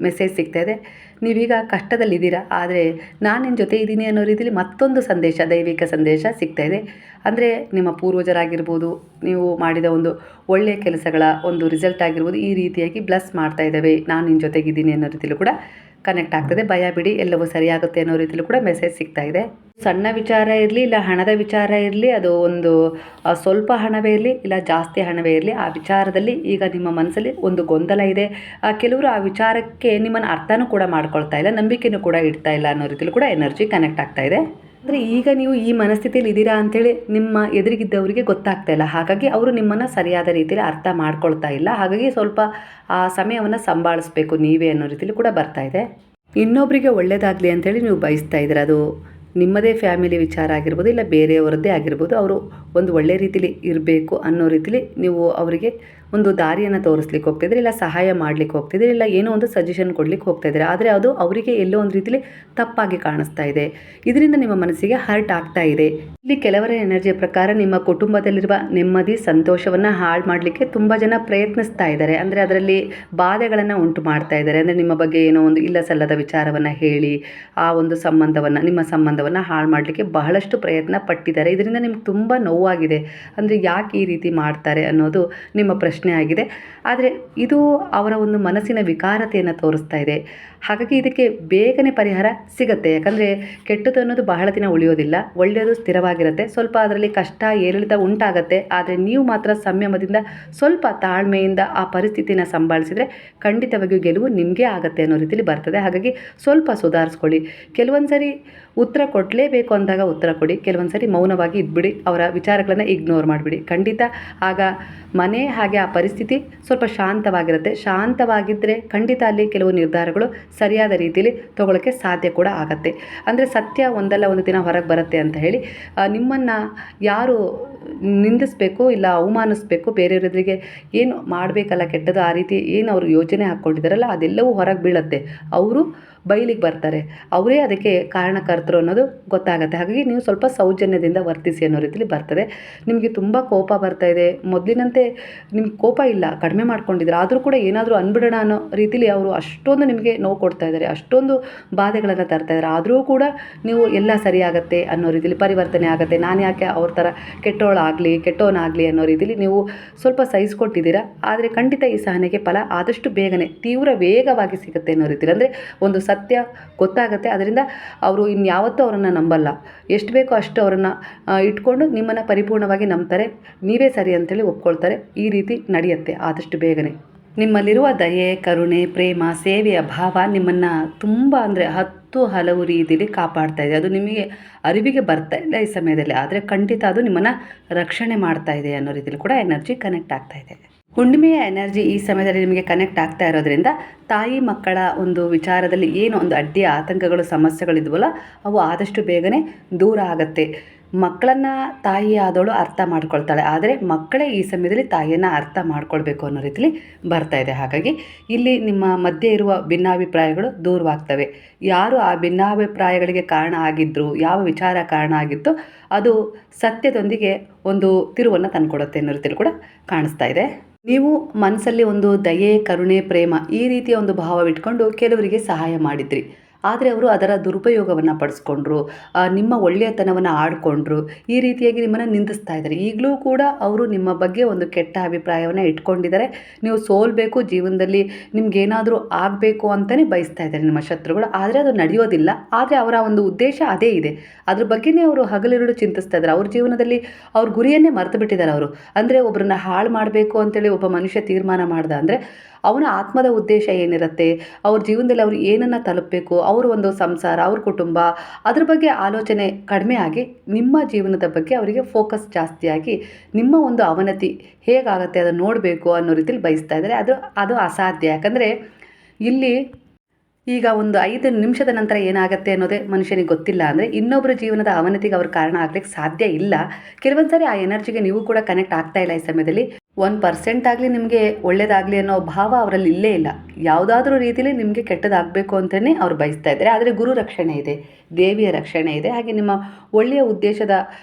ಮೆಸೇಜ್ ಸಿಗ್ತಾ ಇದೆ. ನೀವೀಗ ಕಷ್ಟದಲ್ಲಿದ್ದೀರಾ, ಆದರೆ ನಾನು ನಿನ್ನ ಜೊತೆ ಇದ್ದೀನಿ ಅನ್ನೋ ರೀತಿಯಲ್ಲಿ ಮತ್ತೊಂದು ಸಂದೇಶ, ದೈವಿಕ ಸಂದೇಶ ಸಿಗ್ತಾ ಇದೆ. ಅಂದರೆ ನಿಮ್ಮ ಪೂರ್ವಜರಾಗಿರ್ಬೋದು, ನೀವು ಮಾಡಿದ ಒಂದು ಒಳ್ಳೆಯ ಕೆಲಸಗಳ ಒಂದು ರಿಸಲ್ಟ್ ಆಗಿರ್ಬೋದು, ಈ ರೀತಿಯಾಗಿ ಬ್ಲೆಸ್ ಮಾಡ್ತಾ ಇದ್ದಾವೆ. ನಾನು ನಿನ್ನ ಜೊತೆಗಿದ್ದೀನಿ ಅನ್ನೋ ರೀತಿಯಲ್ಲೂ ಕೂಡ ಕನೆಕ್ಟ್ ಆಗ್ತದೆ. ಭಯ ಬಿಡಿ, ಎಲ್ಲವೂ ಸರಿಯಾಗುತ್ತೆ ಅನ್ನೋ ರೀತಿಯಲ್ಲೂ ಕೂಡ ಮೆಸೇಜ್ ಸಿಗ್ತಾ ಇದೆ. ಸಣ್ಣ ವಿಚಾರ ಇರಲಿ, ಇಲ್ಲ ಹಣದ ವಿಚಾರ ಇರಲಿ, ಅದು ಒಂದು ಸ್ವಲ್ಪ ಹಣವೇ ಇರಲಿ, ಇಲ್ಲ ಜಾಸ್ತಿ ಹಣವೇ ಇರಲಿ, ಆ ವಿಚಾರದಲ್ಲಿ ಈಗ ನಿಮ್ಮ ಮನಸ್ಸಲ್ಲಿ ಒಂದು ಗೊಂದಲ ಇದೆ. ಕೆಲವರು ಆ ವಿಚಾರಕ್ಕೆ ನಿಮ್ಮನ್ನು ಅರ್ಥನೂ ಕೂಡ ಮಾಡ್ಕೊಳ್ತಾ ಇಲ್ಲ, ನಂಬಿಕೆನೂ ಕೂಡ ಇಡ್ತಾ ಇಲ್ಲ ಅನ್ನೋ ರೀತಿಯಲ್ಲಿ ಕೂಡ ಎನರ್ಜಿ ಕನೆಕ್ಟ್ ಆಗ್ತಾ ಇದೆ. ಅಂದರೆ ಈಗ ನೀವು ಈ ಮನಸ್ಥಿತಿಯಲ್ಲಿ ಇದ್ದೀರಾ ಅಂಥೇಳಿ ನಿಮ್ಮ ಎದುರಿಗಿದ್ದವರಿಗೆ ಗೊತ್ತಾಗ್ತಾ ಇಲ್ಲ. ಹಾಗಾಗಿ ಅವರು ನಿಮ್ಮನ್ನು ಸರಿಯಾದ ರೀತಿಯಲ್ಲಿ ಅರ್ಥ ಮಾಡ್ಕೊಳ್ತಾ ಇಲ್ಲ. ಹಾಗಾಗಿ ಸ್ವಲ್ಪ ಆ ಸಮಯವನ್ನು ಸಂಭಾಳಿಸ್ಬೇಕು ನೀವೇ ಅನ್ನೋ ರೀತಿಯಲ್ಲಿ ಕೂಡ ಬರ್ತಾ ಇದೆ. ಇನ್ನೊಬ್ಬರಿಗೆ ಒಳ್ಳೆಯದಾಗಲಿ ಅಂಥೇಳಿ ನೀವು ಬಯಸ್ತಾ ಇದ್ದೀರ. ಅದು ನಿಮ್ಮದೇ ಫ್ಯಾಮಿಲಿ ವಿಚಾರ ಆಗಿರ್ಬೋದು, ಇಲ್ಲ ಬೇರೆಯವರದ್ದೇ ಆಗಿರ್ಬೋದು. ಅವರು ಒಂದು ಒಳ್ಳೆ ರೀತಿಲಿ ಇರಬೇಕು ಅನ್ನೋ ರೀತಿಲಿ ನೀವು ಅವರಿಗೆ ಒಂದು ದಾರಿಯನ್ನು ತೋರಿಸ್ಲಿಕ್ಕೆ ಹೋಗ್ತಿದ್ರೆ, ಇಲ್ಲ ಸಹಾಯ ಮಾಡಲಿಕ್ಕೆ ಹೋಗ್ತಿದ್ರೆ, ಇಲ್ಲ ಏನೋ ಒಂದು ಸಜೆಷನ್ ಕೊಡ್ಲಿಕ್ಕೆ ಹೋಗ್ತಾ ಇದ್ದಾರೆ. ಆದರೆ ಅದು ಅವರಿಗೆ ಎಲ್ಲೋ ಒಂದು ರೀತಿಲಿ ತಪ್ಪಾಗಿ ಕಾಣಿಸ್ತಾ ಇದೆ. ಇದರಿಂದ ನಿಮ್ಮ ಮನಸ್ಸಿಗೆ ಹರ್ಟ್ ಆಗ್ತಾ ಇದೆ. ಇಲ್ಲಿ ಕೆಲವರ ಎನರ್ಜಿಯ ಪ್ರಕಾರ ನಿಮ್ಮ ಕುಟುಂಬದಲ್ಲಿರುವ ನೆಮ್ಮದಿ, ಸಂತೋಷವನ್ನು ಹಾಳು ಮಾಡಲಿಕ್ಕೆ ತುಂಬ ಜನ ಪ್ರಯತ್ನಿಸ್ತಾ ಇದ್ದಾರೆ. ಅಂದರೆ ಅದರಲ್ಲಿ ಬಾಧೆಗಳನ್ನು ಉಂಟು ಮಾಡ್ತಾ ಇದ್ದಾರೆ. ಅಂದರೆ ನಿಮ್ಮ ಬಗ್ಗೆ ಏನೋ ಒಂದು ಇಲ್ಲ ಸಲ್ಲದ ವಿಚಾರವನ್ನು ಹೇಳಿ ಆ ಒಂದು ಸಂಬಂಧವನ್ನು, ನಿಮ್ಮ ಸಂಬಂಧವನ್ನು ಹಾಳು ಮಾಡಲಿಕ್ಕೆ ಬಹಳಷ್ಟು ಪ್ರಯತ್ನ ಪಟ್ಟಿದ್ದಾರೆ. ಇದರಿಂದ ನಿಮ್ಗೆ ತುಂಬ ನೋವಾಗಿದೆ. ಅಂದರೆ ಯಾಕೆ ಈ ರೀತಿ ಮಾಡ್ತಾರೆ ಅನ್ನೋದು ನಿಮ್ಮ ಪ್ರಶ್ನೆ ಆಗಿದೆ. ಆದರೆ ಇದು ಅವರ ಒಂದು ಮನಸ್ಸಿನ ವಿಕಾರತೆಯನ್ನು ತೋರಿಸ್ತಾ ಇದೆ. ಹಾಗಾಗಿ ಇದಕ್ಕೆ ಬೇಗನೆ ಪರಿಹಾರ ಸಿಗುತ್ತೆ. ಯಾಕಂದರೆ ಕೆಟ್ಟದ್ದು ಅನ್ನೋದು ಬಹಳ ದಿನ ಉಳಿಯೋದಿಲ್ಲ, ಒಳ್ಳೆಯದು ಸ್ಥಿರವಾಗಿರುತ್ತೆ. ಸ್ವಲ್ಪ ಅದರಲ್ಲಿ ಕಷ್ಟ ಏರಿಳಿತ ಉಂಟಾಗತ್ತೆ, ಆದರೆ ನೀವು ಮಾತ್ರ ಸಂಯಮದಿಂದ ಸ್ವಲ್ಪ ತಾಳ್ಮೆಯಿಂದ ಆ ಪರಿಸ್ಥಿತಿನ ಸಂಭಾಳಿಸಿದರೆ ಖಂಡಿತವಾಗಿಯೂ ಗೆಲುವು ನಿಮಗೆ ಆಗುತ್ತೆ ಅನ್ನೋ ರೀತಿಯಲ್ಲಿ ಬರ್ತದೆ. ಹಾಗಾಗಿ ಸ್ವಲ್ಪ ಸುಧಾರಿಸ್ಕೊಳ್ಳಿ. ಕೆಲವೊಂದು ಸರಿ ಉತ್ತರ ಕೊಡಲೇಬೇಕು ಅಂದಾಗ ಉತ್ತರ ಕೊಡಿ, ಕೆಲವೊಂದು ಸರಿ ಮೌನವಾಗಿ ಇದ್ಬಿಡಿ, ಅವರ ವಿಚಾರಗಳನ್ನು ಇಗ್ನೋರ್ ಮಾಡಿಬಿಡಿ. ಖಂಡಿತ ಆಗ ಮನೆ ಹಾಗೆ ಆ ಪರಿಸ್ಥಿತಿ ಸ್ವಲ್ಪ ಶಾಂತವಾಗಿರುತ್ತೆ. ಶಾಂತವಾಗಿದ್ದರೆ ಖಂಡಿತ ಅಲ್ಲಿ ಕೆಲವು ನಿರ್ಧಾರಗಳು ಸರಿಯಾದ ರೀತಿಯಲ್ಲಿ ತಗೊಳ್ಳೋಕ್ಕೆ ಸಾಧ್ಯ ಕೂಡ ಆಗತ್ತೆ. ಅಂದರೆ ಸತ್ಯ ಒಂದಲ್ಲ ಒಂದು ದಿನ ಹೊರಗೆ ಬರುತ್ತೆ ಅಂತ ಹೇಳಿ ನಿಮ್ಮನ್ನು ಯಾರು ನಿಂದಿಸಬೇಕು ಇಲ್ಲ ಅವಮಾನಿಸ್ಬೇಕು, ಬೇರೆಯವರೆದುರಿಗೆ ಏನು ಮಾಡಬೇಕಲ್ಲ ಕೆಟ್ಟದ್ದು, ಆ ರೀತಿ ಏನು ಅವರು ಯೋಜನೆ ಹಾಕ್ಕೊಂಡಿದ್ದಾರಲ್ಲ ಅದೆಲ್ಲವೂ ಹೊರಗೆ ಬೀಳುತ್ತೆ. ಅವರು ಬಯಲಿಗೆ ಬರ್ತಾರೆ, ಅವರೇ ಅದಕ್ಕೆ ಕಾರಣಕರ್ತರು ಅನ್ನೋದು ಗೊತ್ತಾಗುತ್ತೆ. ಹಾಗಾಗಿ ನೀವು ಸ್ವಲ್ಪ ಸೌಜನ್ಯದಿಂದ ವರ್ತಿಸಿ ಅನ್ನೋ ರೀತಿಯಲ್ಲಿ ಬರ್ತದೆ. ನಿಮಗೆ ತುಂಬ ಕೋಪ ಬರ್ತಾ ಇದೆ, ಮೊದಲಿನಂತೆ ನಿಮ್ಗೆ ಕೋಪ ಇಲ್ಲ, ಕಡಿಮೆ ಮಾಡ್ಕೊಂಡಿದ್ದಾರೆ. ಆದರೂ ಕೂಡ ಏನಾದರೂ ಅಂದ್ಬಿಡೋಣ ಅನ್ನೋ ರೀತಿಲಿ ಅವರು ಅಷ್ಟೊಂದು ನಿಮಗೆ ನೋವು ಕೊಡ್ತಾ ಇದ್ದಾರೆ, ಅಷ್ಟೊಂದು ಬಾಧೆಗಳನ್ನು ತರ್ತಾ ಇದ್ದಾರೆ. ಆದರೂ ಕೂಡ ನೀವು ಎಲ್ಲ ಸರಿಯಾಗತ್ತೆ ಅನ್ನೋ ರೀತಿಲಿ ಪರಿವರ್ತನೆ ಆಗುತ್ತೆ, ನಾನು ಯಾಕೆ ಅವ್ರ ಥರ ಕೆಟ್ಟವನಾಗಲಿ ಅನ್ನೋ ರೀತಿಲಿ ನೀವು ಸ್ವಲ್ಪ ಸಹಿಸ್ಕೊಟ್ಟಿದ್ದೀರಾ. ಆದರೆ ಖಂಡಿತ ಈ ಸಹನೆಗೆ ಫಲ ಆದಷ್ಟು ಬೇಗನೆ ತೀವ್ರ ವೇಗವಾಗಿ ಸಿಗುತ್ತೆ ಅನ್ನೋ ರೀತಿಲಿ. ಅಂದರೆ ಒಂದು ಸತ್ಯ ಗೊತ್ತಾಗುತ್ತೆ. ಅದರಿಂದ ಅವರು ಇನ್ಯಾವತ್ತೂ ಅವರನ್ನು ನಂಬಲ್ಲ. ಎಷ್ಟು ಬೇಕೋ ಅಷ್ಟು ಅವರನ್ನು ಇಟ್ಕೊಂಡು ನಿಮ್ಮನ್ನು ಪರಿಪೂರ್ಣವಾಗಿ ನಂಬ್ತಾರೆ. ನೀವೇ ಸರಿ ಅಂತೇಳಿ ಒಪ್ಕೊಳ್ತಾರೆ. ಈ ರೀತಿ ನಡೆಯುತ್ತೆ ಆದಷ್ಟು ಬೇಗನೆ. ನಿಮ್ಮಲ್ಲಿರುವ ದಯೆ, ಕರುಣೆ, ಪ್ರೇಮ, ಸೇವೆಯ ಭಾವ ನಿಮ್ಮನ್ನು ತುಂಬ ಅಂದರೆ ಹಲವು ರೀತಿಯಲ್ಲಿ ಕಾಪಾಡ್ತಾ ಇದೆ. ಅದು ನಿಮಗೆ ಅರಿವಿಗೆ ಬರ್ತಾ ಇಲ್ಲ ಈ ಸಮಯದಲ್ಲಿ, ಆದರೆ ಖಂಡಿತ ಅದು ನಿಮ್ಮನ್ನು ರಕ್ಷಣೆ ಮಾಡ್ತಾ ಇದೆ ಅನ್ನೋ ರೀತಿಯಲ್ಲಿ ಕೂಡ ಎನರ್ಜಿ ಕನೆಕ್ಟ್ ಆಗ್ತಾ ಇದೆ. ಹುಣ್ಣಿಮೆಯ ಎನರ್ಜಿ ಈ ಸಮಯದಲ್ಲಿ ನಿಮಗೆ ಕನೆಕ್ಟ್ ಆಗ್ತಾ ಇರೋದ್ರಿಂದ ತಾಯಿ ಮಕ್ಕಳ ಒಂದು ವಿಚಾರದಲ್ಲಿ ಏನು ಒಂದು ಅಡ್ಡಿ ಆತಂಕಗಳು ಸಮಸ್ಯೆಗಳಿದ್ವಲ್ಲ ಅವು ಆದಷ್ಟು ಬೇಗನೆ ದೂರ ಆಗುತ್ತೆ. ಮಕ್ಕಳನ್ನು ತಾಯಿ ಆದವಳು ಅರ್ಥ ಮಾಡ್ಕೊಳ್ತಾಳೆ, ಆದರೆ ಮಕ್ಕಳೇ ಈ ಸಮಯದಲ್ಲಿ ತಾಯಿಯನ್ನು ಅರ್ಥ ಮಾಡ್ಕೊಳ್ಬೇಕು ಅನ್ನೋ ರೀತಿಯಲ್ಲಿ ಬರ್ತಾ ಇದೆ. ಹಾಗಾಗಿ ಇಲ್ಲಿ ನಿಮ್ಮ ಮಧ್ಯೆ ಇರುವ ಭಿನ್ನಾಭಿಪ್ರಾಯಗಳು ದೂರವಾಗ್ತವೆ. ಯಾರು ಆ ಭಿನ್ನಾಭಿಪ್ರಾಯಗಳಿಗೆ ಕಾರಣ ಆಗಿದ್ದರು, ಯಾವ ವಿಚಾರ ಕಾರಣ ಆಗಿತ್ತು, ಅದು ಸತ್ಯದೊಂದಿಗೆ ಒಂದು ತಿರುವನ್ನು ತಂದುಕೊಡುತ್ತೆ ಅನ್ನೋ ರೀತಿಯಲ್ಲಿ ಕೂಡ ಕಾಣಿಸ್ತಾ ಇದೆ. ನೀವು ಮನಸ್ಸಲ್ಲಿ ಒಂದು ದಯೆ, ಕರುಣೆ, ಪ್ರೇಮ ಈ ರೀತಿಯ ಒಂದು ಭಾವವಿಟ್ಕೊಂಡು ಕೆಲವರಿಗೆ ಸಹಾಯ ಮಾಡಿದ್ರಿ. ಆದರೆ ಅವರು ಅದರ ದುರುಪಯೋಗವನ್ನು ಪಡಿಸ್ಕೊಂಡ್ರು, ನಿಮ್ಮ ಒಳ್ಳೆಯತನವನ್ನು ಆಡಿಕೊಂಡ್ರು, ಈ ರೀತಿಯಾಗಿ ನಿಮ್ಮನ್ನು ನಿಂದಿಸ್ತಾ ಇದ್ದಾರೆ. ಈಗಲೂ ಕೂಡ ಅವರು ನಿಮ್ಮ ಬಗ್ಗೆ ಒಂದು ಕೆಟ್ಟ ಅಭಿಪ್ರಾಯವನ್ನು ಇಟ್ಕೊಂಡಿದ್ದಾರೆ. ನೀವು ಸೋಲ್ಬೇಕು, ಜೀವನದಲ್ಲಿ ನಿಮ್ಗೇನಾದರೂ ಆಗಬೇಕು ಅಂತಲೇ ಬಯಸ್ತಾ ಇದ್ದಾರೆ ನಿಮ್ಮ ಶತ್ರುಗಳು. ಆದರೆ ಅದು ನಡೆಯೋದಿಲ್ಲ. ಆದರೆ ಅವರ ಒಂದು ಉದ್ದೇಶ ಅದೇ ಇದೆ. ಅದ್ರ ಬಗ್ಗೆನೇ ಅವರು ಹಗಲಿರುಳು ಚಿಂತಿಸ್ತಾ ಇದ್ದಾರೆ. ಅವ್ರ ಜೀವನದಲ್ಲಿ ಅವ್ರ ಗುರಿಯನ್ನೇ ಮರೆತು ಬಿಟ್ಟಿದ್ದಾರೆ ಅವರು. ಅಂದರೆ ಒಬ್ಬರನ್ನ ಹಾಳು ಮಾಡಬೇಕು ಅಂತೇಳಿ ಒಬ್ಬ ಮನುಷ್ಯ ತೀರ್ಮಾನ ಮಾಡ್ದ ಅಂದರೆ ಅವನ ಆತ್ಮದ ಉದ್ದೇಶ ಏನಿರುತ್ತೆ, ಅವ್ರ ಜೀವನದಲ್ಲಿ ಅವರು ಏನನ್ನು ತಲುಪಬೇಕು, ಅವ್ರ ಒಂದು ಸಂಸಾರ, ಅವ್ರ ಕುಟುಂಬ, ಅದ್ರ ಬಗ್ಗೆ ಆಲೋಚನೆ ಕಡಿಮೆ ಆಗಿ ನಿಮ್ಮ ಜೀವನದ ಬಗ್ಗೆ ಅವರಿಗೆ ಫೋಕಸ್ ಜಾಸ್ತಿಯಾಗಿ ನಿಮ್ಮ ಒಂದು ಅವನತಿ ಹೇಗಾಗುತ್ತೆ ಅದನ್ನು ನೋಡಬೇಕು ಅನ್ನೋ ರೀತಿಯಲ್ಲಿ ಬಯಸ್ತಾ ಇದ್ದಾರೆ. ಅದು ಅಸಾಧ್ಯ. ಯಾಕಂದರೆ ಇಲ್ಲಿ ಈಗ ಒಂದು 5 ನಿಮಿಷದ ನಂತರ ಏನಾಗುತ್ತೆ ಅನ್ನೋದೇ ಮನುಷ್ಯನಿಗೆ ಗೊತ್ತಿಲ್ಲ. ಅಂದರೆ ಇನ್ನೊಬ್ಬರ ಜೀವನದ ಅವನತಿಗೆ ಅವ್ರ ಕಾರಣ ಆಗ್ಲಿಕ್ಕೆ ಸಾಧ್ಯ ಇಲ್ಲ. ಕೆಲವೊಂದು ಸಾರಿ ಆ ಎನರ್ಜಿಗೆ ನೀವು ಕೂಡ ಕನೆಕ್ಟ್ ಆಗ್ತಾ ಇಲ್ಲ ಈ ಸಮಯದಲ್ಲಿ. 1% ಆಗಲಿ ನಿಮಗೆ ಒಳ್ಳೇದಾಗಲಿ ಅನ್ನೋ ಭಾವ ಅವರಲ್ಲಿ ಇಲ್ಲೇ ಇಲ್ಲ. ಯಾವುದಾದ್ರೂ ರೀತಿಯಲ್ಲಿ ನಿಮಗೆ ಕೆಟ್ಟದಾಗಬೇಕು ಅಂತಲೇ ಅವ್ರು ಬಯಸ್ತಾ ಇದ್ದಾರೆ. ಆದರೆ ಗುರು ರಕ್ಷಣೆ ಇದೆ, ದೇವಿಯ ರಕ್ಷಣೆ ಇದೆ. ಹಾಗೆ ನಿಮ್ಮ ಒಳ್ಳೆಯ ಉದ್ದೇಶದ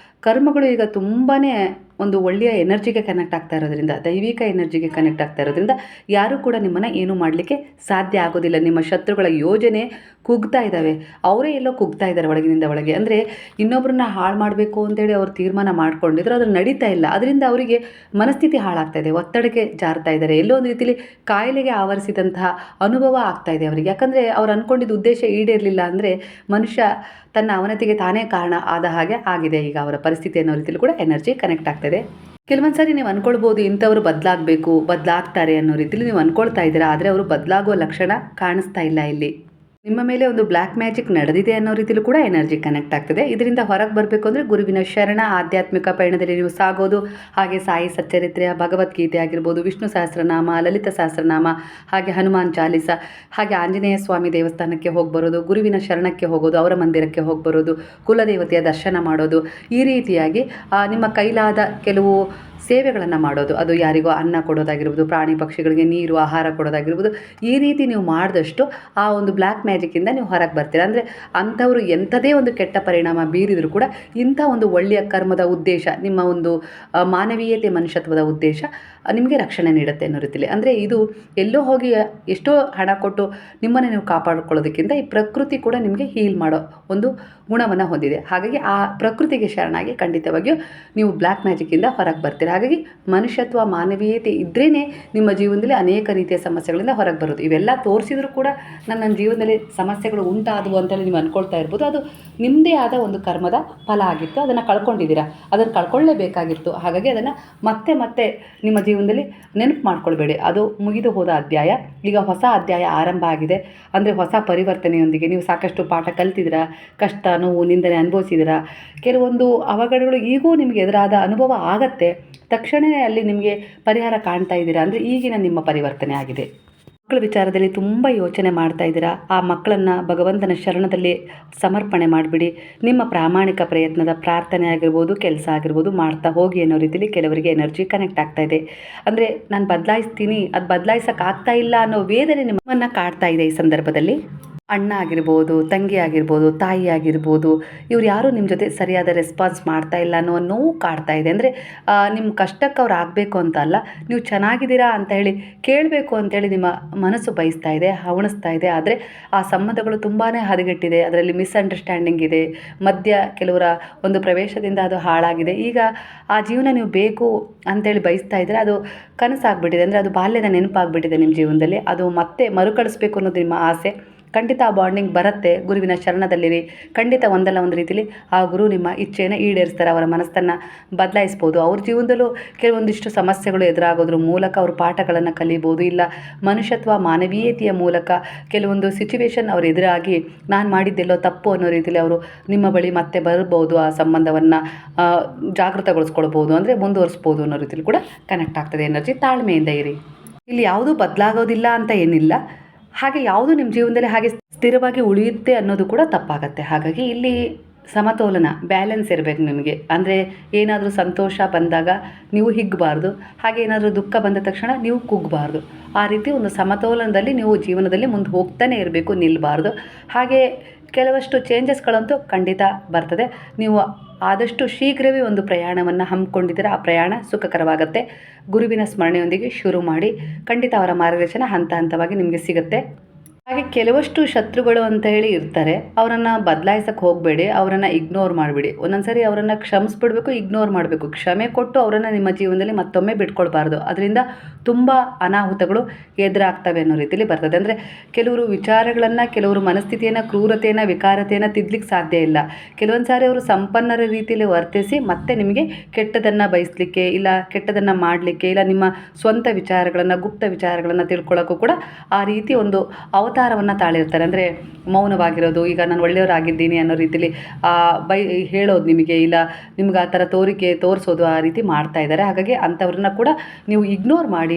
ಕರ್ಮಗಳು ಈಗ ತುಂಬಾ ಒಂದು ಒಳ್ಳೆಯ ಎನರ್ಜಿಗೆ ಕನೆಕ್ಟ್ ಆಗ್ತಾ ಇರೋದ್ರಿಂದ, ದೈವಿಕ ಎನರ್ಜಿಗೆ ಕನೆಕ್ಟ್ ಆಗ್ತಾ ಇರೋದ್ರಿಂದ ಯಾರೂ ಕೂಡ ನಿಮ್ಮನ್ನು ಏನೂ ಮಾಡಲಿಕ್ಕೆ ಸಾಧ್ಯ ಆಗೋದಿಲ್ಲ. ನಿಮ್ಮ ಶತ್ರುಗಳ ಯೋಜನೆ ಕುಗ್ತಾ ಇದ್ದಾವೆ. ಅವರೇ ಎಲ್ಲೋ ಕುಗ್ತಾ ಇದ್ದಾರೆ ಒಳಗಿನಿಂದ ಒಳಗೆ. ಅಂದರೆ ಇನ್ನೊಬ್ಬರನ್ನ ಹಾಳು ಮಾಡಬೇಕು ಅಂತೇಳಿ ಅವ್ರು ತೀರ್ಮಾನ ಮಾಡ್ಕೊಂಡಿದ್ರು, ಅದು ನಡೀತಾ ಇಲ್ಲ. ಅದರಿಂದ ಅವರಿಗೆ ಮನಸ್ಥಿತಿ ಹಾಳಾಗ್ತಾ ಇದೆ, ಒತ್ತಡಕ್ಕೆ ಜಾರ್ತಾ ಇದ್ದಾರೆ. ಎಲ್ಲೋ ಒಂದು ರೀತಿಯಲ್ಲಿ ಕಾಯಿಲೆಗೆ ಆವರಿಸಿದಂತಹ ಅನುಭವ ಆಗ್ತಾ ಇದೆ ಅವರಿಗೆ. ಯಾಕಂದರೆ ಅವ್ರು ಅಂದ್ಕೊಂಡಿದ್ದ ಉದ್ದೇಶ ಈಡೇರಲಿಲ್ಲ ಅಂದರೆ ಮನುಷ್ಯ ತನ್ನ ಅವನತಿಗೆ ತಾನೇ ಕಾರಣ ಆದ ಹಾಗೆ ಆಗಿದೆ ಈಗ ಅವರ ಪರಿಸ್ಥಿತಿ ಅನ್ನೋ ರೀತಿಯಲ್ಲಿ ಕೂಡ ಎನರ್ಜಿ ಕನೆಕ್ಟ್ ಆಗ್ತದೆ. ಕೆಲವೊಂದು ಸಾರಿ ನೀವು ಅಂದ್ಕೊಳ್ಬೋದು ಇಂಥವ್ರು ಬದಲಾಗ್ತಾರೆ ಅನ್ನೋ ರೀತಿಯಲ್ಲಿ ನೀವು ಅಂದ್ಕೊಳ್ತಾ ಇದ್ದೀರಾ. ಆದರೆ ಅವರು ಬದಲಾಗುವ ಲಕ್ಷಣ ಕಾಣಿಸ್ತಾ ಇಲ್ಲ ಇಲ್ಲಿ. ನಿಮ್ಮ ಮೇಲೆ ಒಂದು ಬ್ಲ್ಯಾಕ್ ಮ್ಯಾಜಿಕ್ ನಡೆದಿದೆ ಅನ್ನೋ ರೀತಿಯಲ್ಲೂ ಕೂಡ ಎನರ್ಜಿ ಕನೆಕ್ಟ್ ಆಗ್ತದೆ. ಇದರಿಂದ ಹೊರಗೆ ಬರಬೇಕು ಅಂದರೆ ಗುರುವಿನ ಶರಣ, ಆಧ್ಯಾತ್ಮಿಕ ಪಯಣದಲ್ಲಿ ನೀವು ಸಾಗೋದು, ಹಾಗೆ ಸಾಯಿ ಸಚ್ಚರಿತ್ರೆಯ ಭಗವದ್ಗೀತೆ ಆಗಿರ್ಬೋದು, ವಿಷ್ಣು ಸಹಸ್ರನಾಮ, ಲಲಿತ ಸಹಸ್ರನಾಮ, ಹಾಗೆ ಹನುಮಾನ್ ಚಾಲೀಸ, ಹಾಗೆ ಆಂಜನೇಯ ಸ್ವಾಮಿ ದೇವಸ್ಥಾನಕ್ಕೆ ಹೋಗಿ ಬರೋದು, ಗುರುವಿನ ಶರಣಕ್ಕೆ ಹೋಗೋದು, ಅವರ ಮಂದಿರಕ್ಕೆ ಹೋಗಿ ಬರೋದು, ಕುಲದೇವತೆಯ ದರ್ಶನ ಮಾಡೋದು, ಈ ರೀತಿಯಾಗಿ ನಿಮ್ಮ ಕೈಲಾದ ಕೆಲವು ಸೇವೆಗಳನ್ನು ಮಾಡೋದು. ಅದು ಯಾರಿಗೋ ಅನ್ನ ಕೊಡೋದಾಗಿರ್ಬೋದು, ಪ್ರಾಣಿ ಪಕ್ಷಿಗಳಿಗೆ ನೀರು ಆಹಾರ ಕೊಡೋದಾಗಿರ್ಬೋದು. ಈ ರೀತಿ ನೀವು ಮಾಡಿದಷ್ಟು ಆ ಒಂದು ಬ್ಲ್ಯಾಕ್ ಮ್ಯಾಜಿಕ್ಕಿಂದ ನೀವು ಹೊರಗೆ ಬರ್ತೀರ. ಅಂದರೆ ಅಂಥವರು ಎಂಥದೇ ಒಂದು ಕೆಟ್ಟ ಪರಿಣಾಮ ಬೀರಿದರೂ ಕೂಡ ಇಂಥ ಒಂದು ಒಳ್ಳೆಯ ಕರ್ಮದ ಉದ್ದೇಶ, ನಿಮ್ಮ ಒಂದು ಮಾನವೀಯತೆ, ಮನುಷ್ಯತ್ವದ ಉದ್ದೇಶ ನಿಮಗೆ ರಕ್ಷಣೆ ನೀಡುತ್ತೆ ಅನ್ನೋ ರೀತಿಯಲ್ಲಿ. ಅಂದರೆ ಇದು ಎಲ್ಲೋ ಹೋಗಿ ಎಷ್ಟೋ ಹಣ ಕೊಟ್ಟು ನಿಮ್ಮನ್ನು ನೀವು ಕಾಪಾಡಿಕೊಳ್ಳೋದಕ್ಕಿಂತ ಈ ಪ್ರಕೃತಿ ಕೂಡ ನಿಮಗೆ ಹೀಲ್ ಮಾಡೋ ಒಂದು ಗುಣವನ್ನು ಹೊಂದಿದೆ. ಹಾಗಾಗಿ ಆ ಪ್ರಕೃತಿಗೆ ಶರಣಾಗಿ ಖಂಡಿತವಾಗಿಯೂ ನೀವು ಬ್ಲ್ಯಾಕ್ ಮ್ಯಾಜಿಕ್ಕಿಂದ ಹೊರಗೆ ಬರ್ತೀರ. ಹಾಗಾಗಿ ಮನುಷ್ಯತ್ವ, ಮಾನವೀಯತೆ ಇದ್ರೇ ನಿಮ್ಮ ಜೀವನದಲ್ಲಿ ಅನೇಕ ರೀತಿಯ ಸಮಸ್ಯೆಗಳಿಂದ ಹೊರಗೆ ಬರೋದು. ಇವೆಲ್ಲ ತೋರಿಸಿದರೂ ಕೂಡ ನನ್ನ ಜೀವನದಲ್ಲಿ ಸಮಸ್ಯೆಗಳು ಉಂಟಾದವು ಅಂತೇಳಿ ನೀವು ಅಂದ್ಕೊಳ್ತಾ ಇರ್ಬೋದು. ಅದು ನಿಮ್ಮದೇ ಆದ ಒಂದು ಕರ್ಮದ ಫಲ ಆಗಿತ್ತು. ಅದನ್ನು ಕಳ್ಕೊಂಡಿದ್ದೀರಾ, ಅದನ್ನು ಕಳ್ಕೊಳ್ಳೇಬೇಕಾಗಿತ್ತು. ಹಾಗಾಗಿ ಅದನ್ನು ಮತ್ತೆ ನಿಮ್ಮ ಜೀವನದಲ್ಲಿ ನೆನಪು ಮಾಡ್ಕೊಳ್ಬೇಡಿ. ಅದು ಮುಗಿದು ಹೋದ ಅಧ್ಯಾಯ. ಈಗ ಹೊಸ ಅಧ್ಯಾಯ ಆರಂಭ ಆಗಿದೆ. ಅಂದರೆ ಹೊಸ ಪರಿವರ್ತನೆಯೊಂದಿಗೆ ನೀವು ಸಾಕಷ್ಟು ಪಾಠ ಕಲ್ತಿದ್ದೀರಾ, ಕಷ್ಟ, ನೋವು, ನಿಂದನೆ ಅನುಭವಿಸಿದ್ದೀರಾ. ಕೆಲವೊಂದು ಅವಘಡಗಳು ಈಗೂ ನಿಮಗೆ ಎದುರಾದ ಅನುಭವ ಆಗತ್ತೆ. ತಕ್ಷಣವೇ ಅಲ್ಲಿ ನಿಮಗೆ ಪರಿಹಾರ ಕಾಣ್ತಾ ಇದ್ದೀರಾ ಅಂದರೆ ಈಗಿನ ನಿಮ್ಮ ಪರಿವರ್ತನೆ ಆಗಿದೆ. ಮಕ್ಕಳ ವಿಚಾರದಲ್ಲಿ ತುಂಬ ಯೋಚನೆ ಮಾಡ್ತಾ ಇದ್ದೀರಾ. ಆ ಮಕ್ಕಳನ್ನು ಭಗವಂತನ ಶರಣದಲ್ಲಿ ಸಮರ್ಪಣೆ ಮಾಡಿಬಿಡಿ. ನಿಮ್ಮ ಪ್ರಾಮಾಣಿಕ ಪ್ರಯತ್ನದ ಪ್ರಾರ್ಥನೆ ಆಗಿರ್ಬೋದು, ಕೆಲಸ ಆಗಿರ್ಬೋದು ಮಾಡ್ತಾ ಹೋಗಿ ಅನ್ನೋ ರೀತಿಯಲ್ಲಿ ಕೆಲವರಿಗೆ ಎನರ್ಜಿ ಕನೆಕ್ಟ್ ಆಗ್ತಾ ಇದೆ. ಅಂದರೆ ನಾನು ಬದಲಾಯಿಸ್ತೀನಿ, ಅದು ಬದಲಾಯಿಸೋಕ್ಕಾಗ್ತಾ ಇಲ್ಲ ಅನ್ನೋ ವೇದನೆ ನಿಮ್ಮನ್ನು ಕಾಡ್ತಾ ಇದೆ. ಈ ಸಂದರ್ಭದಲ್ಲಿ ಅಣ್ಣ ಆಗಿರ್ಬೋದು, ತಂಗಿ ಆಗಿರ್ಬೋದು, ತಾಯಿ ಆಗಿರ್ಬೋದು, ಇವ್ರು ಯಾರೂ ನಿಮ್ಮ ಜೊತೆ ಸರಿಯಾದ ರೆಸ್ಪಾನ್ಸ್ ಮಾಡ್ತಾ ಇಲ್ಲ ಅನ್ನೋ ನೋವು ಕಾಡ್ತಾ ಇದೆ. ಅಂದರೆ ನಿಮ್ಮ ಕಷ್ಟಕ್ಕೆ ಅವ್ರು ಆಗಬೇಕು ಅಂತ ಅಲ್ಲ, ನೀವು ಚೆನ್ನಾಗಿದ್ದೀರಾ ಅಂತ ಹೇಳಿ ಕೇಳಬೇಕು ಅಂತೇಳಿ ನಿಮ್ಮ ಮನಸ್ಸು ಬಯಸ್ತಾ ಇದೆ, ಹವಣಿಸ್ತಾ ಇದೆ. ಆದರೆ ಆ ಸಂಬಂಧಗಳು ತುಂಬಾ ಹದಗೆಟ್ಟಿದೆ. ಅದರಲ್ಲಿ ಮಿಸ್ಅಂಡರ್ಸ್ಟ್ಯಾಂಡಿಂಗ್ ಇದೆ. ಮಧ್ಯ ಕೆಲವರ ಒಂದು ಪ್ರವೇಶದಿಂದ ಅದು ಹಾಳಾಗಿದೆ. ಈಗ ಆ ಜೀವನ ನೀವು ಬೇಕು ಅಂತೇಳಿ ಬಯಸ್ತಾ ಇದ್ದರೆ ಅದು ಕನಸಾಗ್ಬಿಟ್ಟಿದೆ. ಅಂದರೆ ಅದು ಬಾಲ್ಯದ ನೆನಪಾಗ್ಬಿಟ್ಟಿದೆ ನಿಮ್ಮ ಜೀವನದಲ್ಲಿ. ಅದು ಮತ್ತೆ ಮರುಕಳಿಸ್ಬೇಕು ಅನ್ನೋದು ನಿಮ್ಮ ಆಸೆ. ಖಂಡಿತ ಆ ಬಾಂಡಿಂಗ್ ಬರುತ್ತೆ. ಗುರುವಿನ ಶರಣದಲ್ಲಿರಿ. ಖಂಡಿತ ಒಂದಲ್ಲ ಒಂದು ರೀತಿಲಿ ಆ ಗುರು ನಿಮ್ಮ ಇಚ್ಛೆಯನ್ನು ಈಡೇರಿಸ್ತಾರೆ. ಅವರ ಮನಸ್ಸನ್ನು ಬದಲಾಯಿಸ್ಬೋದು. ಅವ್ರ ಜೀವನದಲ್ಲೂ ಕೆಲವೊಂದಿಷ್ಟು ಸಮಸ್ಯೆಗಳು ಎದುರಾಗೋದ್ರ ಮೂಲಕ ಅವರು ಪಾಠಗಳನ್ನು ಕಲಿಬೋದು. ಇಲ್ಲ ಮನುಷ್ಯತ್ವ ಮಾನವೀಯತೆಯ ಮೂಲಕ ಕೆಲವೊಂದು ಸಿಚುವೇಶನ್ ಅವ್ರು ಎದುರಾಗಿ ನಾನು ಮಾಡಿದ್ದೆಲ್ಲೋ ತಪ್ಪು ಅನ್ನೋ ರೀತಿಯಲ್ಲಿ ಅವರು ನಿಮ್ಮ ಬಳಿ ಮತ್ತೆ ಬರ್ಬೋದು. ಆ ಸಂಬಂಧವನ್ನು ಜಾಗೃತಗೊಳಿಸ್ಕೊಳ್ಬೋದು, ಅಂದರೆ ಮುಂದುವರಿಸ್ಬೋದು ಅನ್ನೋ ರೀತಿಯಲ್ಲಿ ಕೂಡ ಕನೆಕ್ಟ್ ಆಗ್ತದೆ ಎನರ್ಜಿ. ತಾಳ್ಮೆಯಿಂದ ಇರಿ. ಇಲ್ಲಿ ಯಾವುದೂ ಬದಲಾಗೋದಿಲ್ಲ ಅಂತ ಏನಿಲ್ಲ, ಹಾಗೆ ಯಾವುದು ನಿಮ್ಮ ಜೀವನದಲ್ಲಿ ಹಾಗೆ ಸ್ಥಿರವಾಗಿ ಉಳಿಯುತ್ತೆ ಅನ್ನೋದು ಕೂಡ ತಪ್ಪಾಗತ್ತೆ. ಹಾಗಾಗಿ ಇಲ್ಲಿ ಸಮತೋಲನ, ಬ್ಯಾಲೆನ್ಸ್ ಇರಬೇಕು ನಿಮಗೆ. ಅಂದರೆ ಏನಾದರೂ ಸಂತೋಷ ಬಂದಾಗ ನೀವು ಹಿಗ್ಗಬಾರ್ದು, ಹಾಗೆ ಏನಾದರೂ ದುಃಖ ಬಂದ ತಕ್ಷಣ ನೀವು ಕುಗ್ಗಬಾರ್ದು. ಆ ರೀತಿ ಒಂದು ಸಮತೋಲನದಲ್ಲಿ ನೀವು ಜೀವನದಲ್ಲಿ ಮುಂದೆ ಹೋಗ್ತಾನೆ ಇರಬೇಕು, ನಿಲ್ಲಬಾರ್ದು. ಹಾಗೆ ಕೆಲವಷ್ಟು ಚೇಂಜಸ್ಗಳಂತೂ ಖಂಡಿತ ಬರ್ತದೆ. ನೀವು ಆದಷ್ಟು ಶೀಘ್ರವೇ ಒಂದು ಪ್ರಯಾಣವನ್ನು ಹಮ್ಮಿಕೊಂಡಿದ್ದೀರ. ಆ ಪ್ರಯಾಣ ಸುಖಕರವಾಗುತ್ತೆ. ಗುರುವಿನ ಸ್ಮರಣೆಯೊಂದಿಗೆ ಶುರು ಮಾಡಿ. ಖಂಡಿತ ಅವರ ಮಾರ್ಗದರ್ಶನ ಹಂತ ಹಂತವಾಗಿ ನಿಮಗೆ ಸಿಗುತ್ತೆ. ಹಾಗೆ ಕೆಲವಷ್ಟು ಶತ್ರುಗಳು ಅಂತ ಹೇಳಿ ಇರ್ತಾರೆ, ಅವರನ್ನು ಬದಲಾಯಿಸಕ್ಕೆ ಹೋಗಬೇಡಿ, ಅವರನ್ನು ಇಗ್ನೋರ್ ಮಾಡಿಬಿಡಿ. ಒಂದೊಂದು ಸರಿ ಅವರನ್ನು ಕ್ಷಮಿಸ್ಬಿಡ್ಬೇಕು, ಇಗ್ನೋರ್ ಮಾಡಬೇಕು. ಕ್ಷಮೆ ಕೊಟ್ಟು ಅವರನ್ನು ನಿಮ್ಮ ಜೀವನದಲ್ಲಿ ಮತ್ತೊಮ್ಮೆ ಬಿಟ್ಕೊಳ್ಬಾರ್ದು. ಅದರಿಂದ ತುಂಬ ಅನಾಹುತಗಳು ಎದುರಾಗ್ತವೆ ಅನ್ನೋ ರೀತಿಯಲ್ಲಿ ಬರ್ತದೆ. ಅಂದರೆ ಕೆಲವರು ವಿಚಾರಗಳನ್ನು, ಕೆಲವರು ಮನಸ್ಥಿತಿಯನ್ನು, ಕ್ರೂರತೆಯನ್ನು, ವಿಕಾರತೆಯನ್ನು ತಿದ್ದಲಿಕ್ಕೆ ಸಾಧ್ಯ ಇಲ್ಲ. ಕೆಲವೊಂದು ಸಾರಿ ಅವರು ಸಂಪನ್ನರ ರೀತಿಯಲ್ಲಿ ವರ್ತಿಸಿ ಮತ್ತೆ ನಿಮಗೆ ಕೆಟ್ಟದನ್ನು ಬಯಸಲಿಕ್ಕೆ, ಇಲ್ಲ ಕೆಟ್ಟದನ್ನು ಮಾಡಲಿಕ್ಕೆ, ಇಲ್ಲ ನಿಮ್ಮ ಸ್ವಂತ ವಿಚಾರಗಳನ್ನು, ಗುಪ್ತ ವಿಚಾರಗಳನ್ನು ತಿಳ್ಕೊಳ್ಳೋಕ್ಕೂ ಕೂಡ ಆ ರೀತಿ ಒಂದು ಅವತಾರವನ್ನು ತಾಳಿರ್ತಾರೆ. ಅಂದರೆ ಮೌನವಾಗಿರೋದು, ಈಗ ನಾನು ಒಳ್ಳೆಯವರಾಗಿದ್ದೀನಿ ಅನ್ನೋ ರೀತಿಯಲ್ಲಿ ಹೇಳೋದು ನಿಮಗೆ, ಇಲ್ಲ ನಿಮ್ಗೆ ಆ ಥರ ತೋರಿಸೋದು, ಆ ರೀತಿ ಮಾಡ್ತಾ ಇದ್ದಾರೆ. ಹಾಗಾಗಿ ಅಂಥವ್ರನ್ನ ಕೂಡ ನೀವು ಇಗ್ನೋರ್ ಮಾಡಿ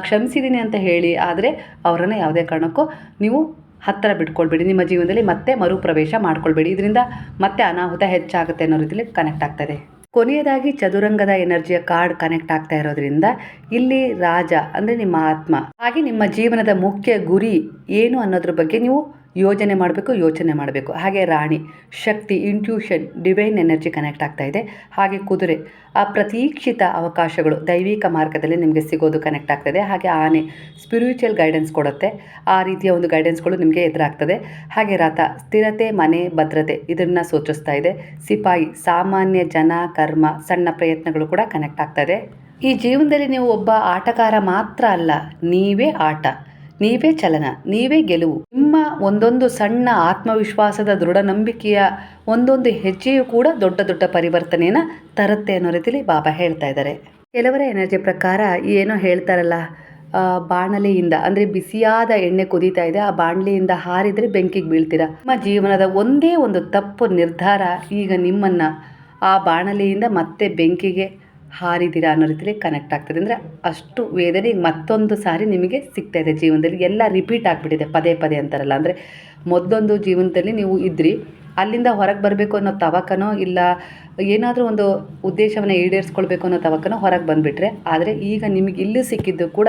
ಕ್ಷಮಿಸಿದ್ದೀನಿ ಅಂತ ಹೇಳಿ, ಆದರೆ ಅವರನ್ನು ಯಾವುದೇ ಕಾರಣಕ್ಕೂ ನೀವು ಹತ್ತಿರ ಬಿಟ್ಕೊಳ್ಬೇಡಿ. ನಿಮ್ಮ ಜೀವನದಲ್ಲಿ ಮತ್ತೆ ಮರುಪ್ರವೇಶ ಮಾಡ್ಕೊಳ್ಬೇಡಿ. ಇದರಿಂದ ಮತ್ತೆ ಅನಾಹುತ ಹೆಚ್ಚಾಗುತ್ತೆ ಅನ್ನೋ ರೀತಿಯಲ್ಲಿ ಕನೆಕ್ಟ್ ಆಗ್ತದೆ. ಕೊನೆಯದಾಗಿ ಚದುರಂಗದ ಎನರ್ಜಿಯ ಕಾರ್ಡ್ ಕನೆಕ್ಟ್ ಆಗ್ತಾ ಇರೋದ್ರಿಂದ ಇಲ್ಲಿ ರಾಜ ಅಂದರೆ ನಿಮ್ಮ ಆತ್ಮ, ಹಾಗೆ ನಿಮ್ಮ ಜೀವನದ ಮುಖ್ಯ ಗುರಿ ಏನು ಅನ್ನೋದ್ರ ಬಗ್ಗೆ ನೀವು ಯೋಚನೆ ಮಾಡಬೇಕು. ಹಾಗೆ ರಾಣಿ, ಶಕ್ತಿ, ಇಂಟ್ಯೂಷನ್, ಡಿವೈನ್ ಎನರ್ಜಿ ಕನೆಕ್ಟ್ ಆಗ್ತಾ ಇದೆ. ಹಾಗೆ ಕುದುರೆ, ಅಪ್ರತೀಕ್ಷಿತ ಅವಕಾಶಗಳು ದೈವಿಕ ಮಾರ್ಗದಲ್ಲಿ ನಿಮಗೆ ಸಿಗೋದು ಕನೆಕ್ಟ್ ಆಗ್ತದೆ. ಹಾಗೆ ಆನೆ, ಸ್ಪಿರಿಚುವಲ್ ಗೈಡೆನ್ಸ್ ಕೊಡುತ್ತೆ. ಆ ರೀತಿಯ ಒಂದು ಗೈಡೆನ್ಸ್ಗಳು ನಿಮಗೆ ಎದುರಾಗ್ತದೆ. ಹಾಗೆ ರಥ, ಸ್ಥಿರತೆ, ಮನೆ, ಭದ್ರತೆ ಇದನ್ನು ಸೂಚಿಸ್ತಾ ಇದೆ. ಸಿಪಾಯಿ, ಸಾಮಾನ್ಯ ಜನ, ಕರ್ಮ, ಸಣ್ಣ ಪ್ರಯತ್ನಗಳು ಕೂಡ ಕನೆಕ್ಟ್ ಆಗ್ತದೆ. ಈ ಜೀವನದಲ್ಲಿ ನೀವು ಒಬ್ಬ ಆಟಗಾರ ಮಾತ್ರ ಅಲ್ಲ, ನೀವೇ ಆಟ, ನೀವೇ ಚಲನ, ನೀವೇ ಗೆಲುವು. ನಿಮ್ಮ ಒಂದೊಂದು ಸಣ್ಣ ಆತ್ಮವಿಶ್ವಾಸದ ದೃಢ ನಂಬಿಕೆಯ ಒಂದೊಂದು ಹೆಜ್ಜೆಯೂ ಕೂಡ ದೊಡ್ಡ ದೊಡ್ಡ ಪರಿವರ್ತನೆಯನ್ನು ತರುತ್ತೆ ಅನ್ನೋ ರೀತಿಯಲ್ಲಿ ಬಾಬಾ ಹೇಳ್ತಾ ಇದ್ದಾರೆ. ಕೆಲವರ ಎನರ್ಜಿ ಪ್ರಕಾರ ಏನೋ ಹೇಳ್ತಾರಲ್ಲ, ಬಾಣಲೆಯಿಂದ ಅಂದರೆ ಬಿಸಿಯಾದ ಎಣ್ಣೆ ಕುದೀತಾ ಇದೆ, ಆ ಬಾಣಲೆಯಿಂದ ಹಾರಿದರೆ ಬೆಂಕಿಗೆ ಬೀಳ್ತೀರಾ. ನಿಮ್ಮ ಜೀವನದ ಒಂದೇ ಒಂದು ತಪ್ಪು ನಿರ್ಧಾರ ಈಗ ನಿಮ್ಮನ್ನು ಆ ಬಾಣಲೆಯಿಂದ ಮತ್ತೆ ಬೆಂಕಿಗೆ ಹಾರಿದ್ದೀರಾ ಅನ್ನೋ ರೀತಿಯಲ್ಲಿ ಕನೆಕ್ಟ್ ಆಗ್ತದೆ. ಅಂದರೆ ಅಷ್ಟು ವೇದನೆ ಮತ್ತೊಂದು ಸಾರಿ ನಿಮಗೆ ಸಿಗ್ತಾ ಇದೆ ಜೀವನದಲ್ಲಿ. ಎಲ್ಲ ರಿಪೀಟ್ ಆಗಿಬಿಟ್ಟಿದೆ, ಪದೇ ಪದೇ ಅಂತಾರಲ್ಲ. ಅಂದರೆ ಮೊದಲೊಂದು ಜೀವನದಲ್ಲಿ ನೀವು ಇದ್ರಿ, ಅಲ್ಲಿಂದ ಹೊರಗೆ ಬರಬೇಕು ಅನ್ನೋ ತವಕನೋ, ಇಲ್ಲ ಏನಾದರೂ ಒಂದು ಉದ್ದೇಶವನ್ನು ಈಡೇರಿಸ್ಕೊಳ್ಬೇಕು ಅನ್ನೋ ತವಕನೋ ಹೊರಗೆ ಬಂದುಬಿಟ್ರೆ, ಆದರೆ ಈಗ ನಿಮಗೆ ಇಲ್ಲಿ ಸಿಕ್ಕಿದ್ದು ಕೂಡ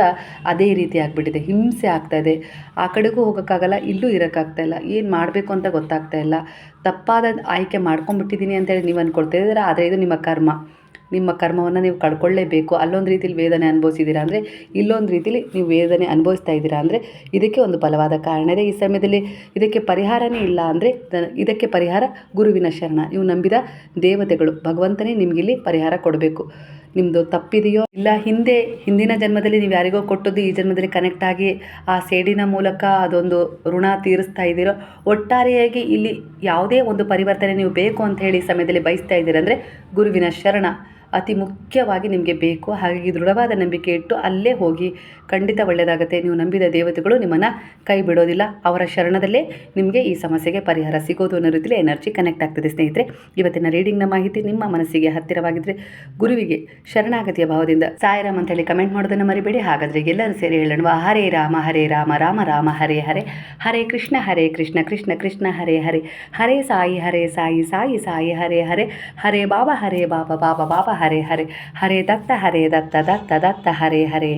ಅದೇ ರೀತಿ ಆಗಿಬಿಟ್ಟಿದೆ. ಹಿಂಸೆ ಆಗ್ತಾಯಿದೆ, ಆ ಕಡೆಗೂ ಹೋಗೋಕ್ಕಾಗಲ್ಲ, ಇಲ್ಲೂ ಇರೋಕ್ಕಾಗ್ತಾಯಿಲ್ಲ, ಏನು ಮಾಡಬೇಕು ಅಂತ ಗೊತ್ತಾಗ್ತಾ ಇಲ್ಲ. ತಪ್ಪಾದ ಆಯ್ಕೆ ಮಾಡ್ಕೊಂಡ್ಬಿಟ್ಟಿದ್ದೀನಿ ಅಂತೇಳಿ ನೀವು ಅಂದ್ಕೊಳ್ತಾ ಇದ್ದೀರಾ. ಆದರೆ ಇದು ನಿಮ್ಮ ಕರ್ಮವನ್ನು ನೀವು ಕಳ್ಕೊಳ್ಳೇಬೇಕು. ಅಲ್ಲೊಂದು ರೀತಿಲಿ ವೇದನೆ ಅನುಭವಿಸಿದ್ದೀರಾ ಅಂದರೆ, ಇಲ್ಲೊಂದು ರೀತಿಲಿ ನೀವು ವೇದನೆ ಅನುಭವಿಸ್ತಾ ಇದ್ದೀರಾ ಅಂದರೆ ಇದಕ್ಕೆ ಒಂದು ಬಲವಾದ ಕಾರಣ ಇದೆ. ಈ ಸಮಯದಲ್ಲಿ ಇದಕ್ಕೆ ಪರಿಹಾರನೇ ಇಲ್ಲ ಅಂದರೆ ಇದಕ್ಕೆ ಪರಿಹಾರ ಗುರುವಿನ ಶರಣ. ನೀವು ನಂಬಿದ ದೇವತೆಗಳು, ಭಗವಂತನೇ ನಿಮಗಿಲ್ಲಿ ಪರಿಹಾರ ಕೊಡಬೇಕು. ನಿಮ್ಮದು ತಪ್ಪಿದೆಯೋ, ಇಲ್ಲ ಹಿಂದಿನ ಜನ್ಮದಲ್ಲಿ ನೀವು ಯಾರಿಗೋ ಕೊಟ್ಟದ್ದು ಈ ಜನ್ಮದಲ್ಲಿ ಕನೆಕ್ಟ್ ಆಗಿ ಆ ಸೇಡಿನ ಮೂಲಕ ಅದೊಂದು ಋಣ ತೀರಿಸ್ತಾ ಇದ್ದೀರೋ, ಒಟ್ಟಾರೆಯಾಗಿ ಇಲ್ಲಿ ಯಾವುದೇ ಒಂದು ಪರಿವರ್ತನೆ ನೀವು ಬೇಕು ಅಂತ ಹೇಳಿ ಸಮಯದಲ್ಲಿ ಬಯಸ್ತಾ ಇದ್ದೀರ ಅಂದರೆ ಗುರುವಿನ ಶರಣ ಅತಿ ಮುಖ್ಯವಾಗಿ ನಿಮಗೆ ಬೇಕು. ಹಾಗಾಗಿ ದೃಢವಾದ ನಂಬಿಕೆ ಇಟ್ಟು ಅಲ್ಲೇ ಹೋಗಿ, ಖಂಡಿತ ಒಳ್ಳೆಯದಾಗುತ್ತೆ. ನೀವು ನಂಬಿದ ದೇವತೆಗಳು ನಿಮ್ಮನ್ನು ಕೈ ಬಿಡೋದಿಲ್ಲ. ಅವರ ಶರಣದಲ್ಲೇ ನಿಮಗೆ ಈ ಸಮಸ್ಯೆಗೆ ಪರಿಹಾರ ಸಿಗೋದು ಅನ್ನೋ ರೀತಿಯಲ್ಲಿ ಎನರ್ಜಿ ಕನೆಕ್ಟ್ ಆಗ್ತದೆ. ಸ್ನೇಹಿತರೆ, ಇವತ್ತಿನ ರೀಡಿಂಗ್ನ ಮಾಹಿತಿ ನಿಮ್ಮ ಮನಸ್ಸಿಗೆ ಹತ್ತಿರವಾಗಿದ್ದರೆ ಗುರುವಿಗೆ ಶರಣಾಗತಿಯ ಭಾವದಿಂದ ಸಾಯಿರಾಮ್ ಅಂತ ಹೇಳಿ ಕಮೆಂಟ್ ಮಾಡೋದನ್ನು ಮರಿಬೇಡಿ. ಹಾಗಾದರೆ ಎಲ್ಲರೂ ಸೇರಿ ಹೇಳೋಣ, ಹರೇ ರಾಮ ರಾಮ ರಾಮ ಹರೇ ಹರೇ, ಹರೇ ಕೃಷ್ಣ ಕೃಷ್ಣ ಕೃಷ್ಣ ಹರೇ ಹರೇ, ಹರೇ ಸಾಯಿ ಸಾಯಿ ಹರೇ ಹರೇ, ಹರೇ ಬಾಬಾ ಬಾಬಾ ಬಾಬಾ ಹರೇ ಹರೇ, ಹರೇ ದತ್ತ ದತ್ತ ಹರೇ ಹರೇ.